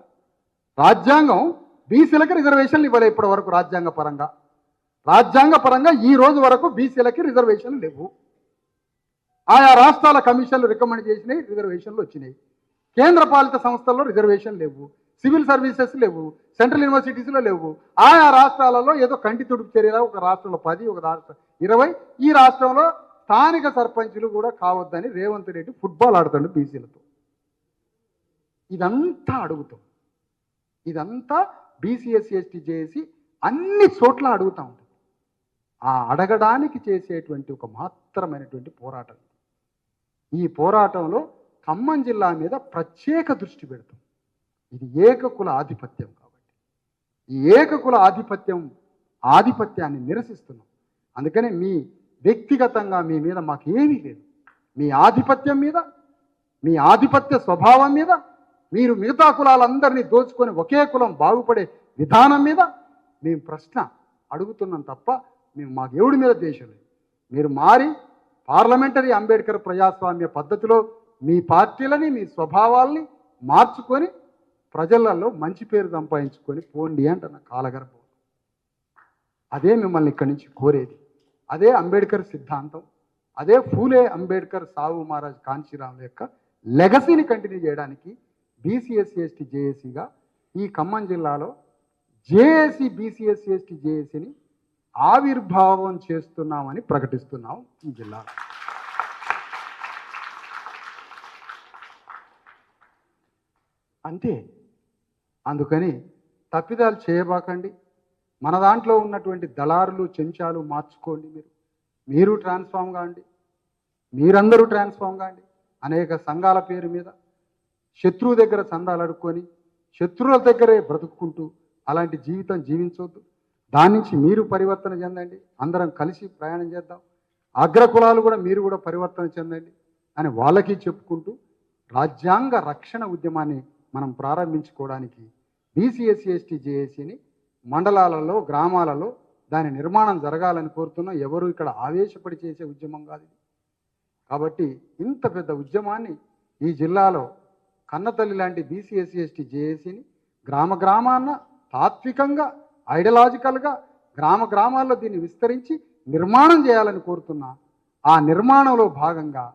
రాజ్యాంగం బీసీలకి రిజర్వేషన్లు ఇవ్వలే ఇప్పటి వరకు. రాజ్యాంగ పరంగా ఈ రోజు వరకు బీసీలకి రిజర్వేషన్లు లేవు. ఆయా రాష్ట్రాల కమిషన్లు రికమెండ్ చేసినాయి, రిజర్వేషన్లు వచ్చినాయి. కేంద్ర పాలిత సంస్థల్లో రిజర్వేషన్ లేవు, సివిల్ సర్వీసెస్ లేవు, సెంట్రల్ యూనివర్సిటీస్లో లేవు. ఆయా రాష్ట్రాలలో ఏదో కంటి తుడుపు చర్యలా, ఒక రాష్ట్రంలో 10, ఒక రాష్ట్రం 20. ఈ రాష్ట్రంలో స్థానిక సర్పంచులు కూడా కావద్దని రేవంత్ రెడ్డి ఫుట్బాల్ ఆడుతాడు బీసీలతో. ఇదంతా అడుగుతాం, ఇదంతా బీసీఎస్సీ ఎస్టీ జేఏసీ అన్ని చోట్ల అడుగుతూ ఉంటుంది. ఆ అడగడానికి చేసేటువంటి ఒక మహత్తరమైనటువంటి పోరాటం. ఈ పోరాటంలో ఖమ్మం జిల్లా మీద ప్రత్యేక దృష్టి పెడతాం. ఇది ఏకకుల ఆధిపత్యం కాబట్టి ఈ ఏకకుల ఆధిపత్యాన్ని నిరసిస్తున్నాం. అందుకని మీ వ్యక్తిగతంగా మీ మీద మాకు ఏమీ లేదు. మీ ఆధిపత్యం మీద, మీ ఆధిపత్య స్వభావం మీద, మీరు మిగతా కులాలందరినీ దోచుకొని ఒకే కులం బాగుపడే విధానం మీద మేము ప్రశ్న అడుగుతున్నాం తప్ప మాకు ఎవడి మీద ద్వేషం లేదు. మీరు మారి పార్లమెంటరీ అంబేద్కర్ ప్రజాస్వామ్య పద్ధతిలో మీ పార్టీలని, మీ స్వభావాల్ని మార్చుకొని ప్రజలలో మంచి పేరు సంపాదించుకొని పోండి అంటున్న కాలగర్భం. అదే మిమ్మల్ని ఇక్కడి నుంచి కోరేది. అదే అంబేద్కర్ సిద్ధాంతం, అదే ఫూలే అంబేద్కర్, సాహు మహారాజ్, కాంచీరాముల యొక్క లెగసీని కంటిన్యూ చేయడానికి బీసీఎస్సీ ఎస్టీ జేఏసీగా ఈ ఖమ్మం జిల్లాలో జేఏసీ బీసీఎస్సీ ఎస్టీ జేఏసీని ఆవిర్భావం చేస్తున్నామని ప్రకటిస్తున్నాం ఈ జిల్లాలో. అంతే. అందుకని తప్పిదాలు చేయబాకండి. మన దాంట్లో ఉన్నటువంటి దళారులు, చెంచాలు మార్చుకోండి. మీరు ట్రాన్స్ఫామ్ కాండి, మీరందరూ ట్రాన్స్ఫామ్ కాండి. అనేక సంఘాల పేరు మీద శత్రువు దగ్గర చందాలు అడుక్కొని శత్రువుల దగ్గరే బ్రతుక్కుంటూ అలాంటి జీవితం జీవించవద్దు. దాని నుంచి మీరు పరివర్తన చెందండి, అందరం కలిసి ప్రయాణం చేద్దాం. అగ్రకులాలు కూడా మీరు కూడా పరివర్తన చెందండి అని వాళ్ళకి చెప్పుకుంటూ రాజ్యాంగ రక్షణ ఉద్యమాన్ని మనం ప్రారంభించుకోవడానికి బీసీ ఎస్సీ ఎస్టీ జేఏసీని మండలాలలో గ్రామాలలో దాని నిర్మాణం జరగాలని కోరుతున్నాం. ఎవరు ఇక్కడ ఆవేశపడి చేసే ఉద్యమం కాదు ఇది. కాబట్టి ఇంత పెద్ద ఉద్యమాన్ని ఈ జిల్లాలో కన్నతల్లి లాంటి బీసీ ఎస్సీ ఎస్టీ జేఏసీని గ్రామ గ్రామాన్న తాత్వికంగా ఐడియాలజికల్గా గ్రామ గ్రామాల్లో దీన్ని విస్తరించి నిర్మాణం చేయాలని కోరుతున్నా. ఆ నిర్మాణంలో భాగంగా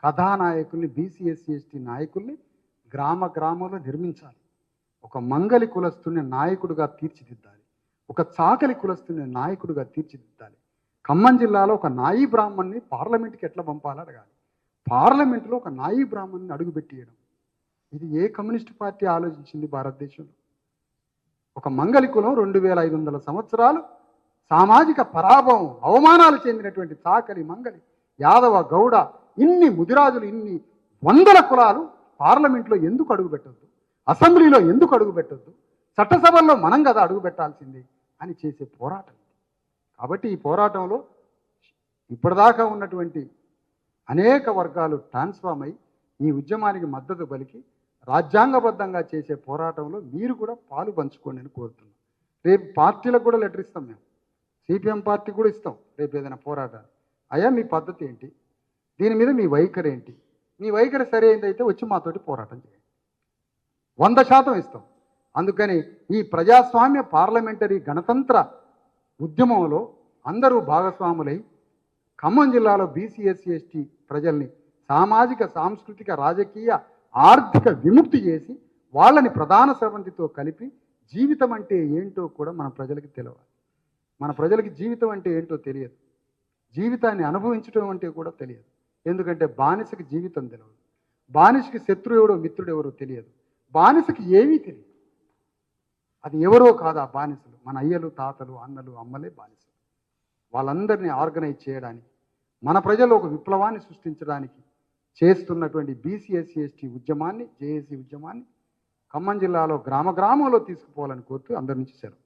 కథానాయకుల్ని బీసీ ఎస్సీ ఎస్టీ నాయకుల్ని గ్రామ గ్రామంలో నిర్మించాలి. ఒక మంగలి కులస్తుని నాయకుడిగా తీర్చిదిద్దాలి, ఒక చాకలి కులస్తుని నాయకుడిగా తీర్చిదిద్దాలి. ఖమ్మం జిల్లాలో ఒక నాయీ బ్రాహ్మణ్ణి పార్లమెంట్కి ఎట్లా పంపాలో అడగాలి. పార్లమెంట్లో ఒక నాయీ బ్రాహ్మణ్ని అడుగుపెట్టియడం, ఇది ఏ కమ్యూనిస్ట్ పార్టీ ఆలోచించింది భారతదేశంలో? ఒక మంగలి కులం 2500 సంవత్సరాలు సామాజిక పరాభవం అవమానాలు చెందినటువంటి చాకలి మంగలి యాదవ గౌడ ఇన్ని ముదిరాజులు ఇన్ని వందల కులాలు పార్లమెంట్లో ఎందుకు అడుగు పెట్టొద్దు, అసెంబ్లీలో ఎందుకు అడుగు పెట్టొద్దు, చట్టసభల్లో మనం కదా అడుగు పెట్టాల్సింది అని చేసే పోరాటం. కాబట్టి ఈ పోరాటంలో ఇప్పటిదాకా ఉన్నటువంటి అనేక వర్గాలు ట్రాన్స్ఫార్మ్ అయి ఈ ఉద్యమానికి మద్దతు పలికి రాజ్యాంగబద్ధంగా చేసే పోరాటంలో మీరు కూడా పాలు పంచుకోండి అని కోరుతున్నాం. రేపు పార్టీలకు కూడా లెటర్ ఇస్తాం, మేము సిపిఎం పార్టీ కూడా ఇస్తాం. రేపు ఏదైనా పోరాటాలు అయ్యా మీ పద్ధతి ఏంటి, దీని మీద మీ వైఖరి ఏంటి, మీ వైఖరి సరైనదైతే వచ్చి మాతోటి పోరాటం చేయండి, 100% ఇస్తాం. అందుకని ఈ ప్రజాస్వామ్య పార్లమెంటరీ గణతంత్ర ఉద్యమంలో అందరూ భాగస్వాములై ఖమ్మం జిల్లాలో బీసీ ఎస్సీ ఎస్టీ ప్రజల్ని సామాజిక సాంస్కృతిక రాజకీయ ఆర్థిక విముక్తి చేసి వాళ్ళని ప్రధాన స్రవంతితో కలిపి జీవితం అంటే ఏంటో కూడా మన ప్రజలకి తెలియాలి. మన ప్రజలకి జీవితం అంటే ఏంటో తెలియదు, జీవితాన్ని అనుభవించడం అంటే కూడా తెలియదు. ఎందుకంటే బానిసకి జీవితం తెలియదు, బానిసకి శత్రువు ఎవడో మిత్రుడు ఎవరో తెలియదు, బానిసకి ఏమీ తెలియదు. అది ఎవరో కాదు ఆ బానిసలు, మన అయ్యలు తాతలు అన్నలు అమ్మలే బానిసలు. వాళ్ళందరినీ ఆర్గనైజ్ చేయడానికి మన ప్రజలు ఒక విప్లవాన్ని సృష్టించడానికి చేస్తున్నటువంటి బీసీ ఎస్సీ ఎస్టీ ఉద్యమాన్ని జేఏసీ ఉద్యమాన్ని ఖమ్మం జిల్లాలో గ్రామ గ్రామంలో తీసుకుపోవాలని కోరుతూ అందరి నుంచి సెలవు.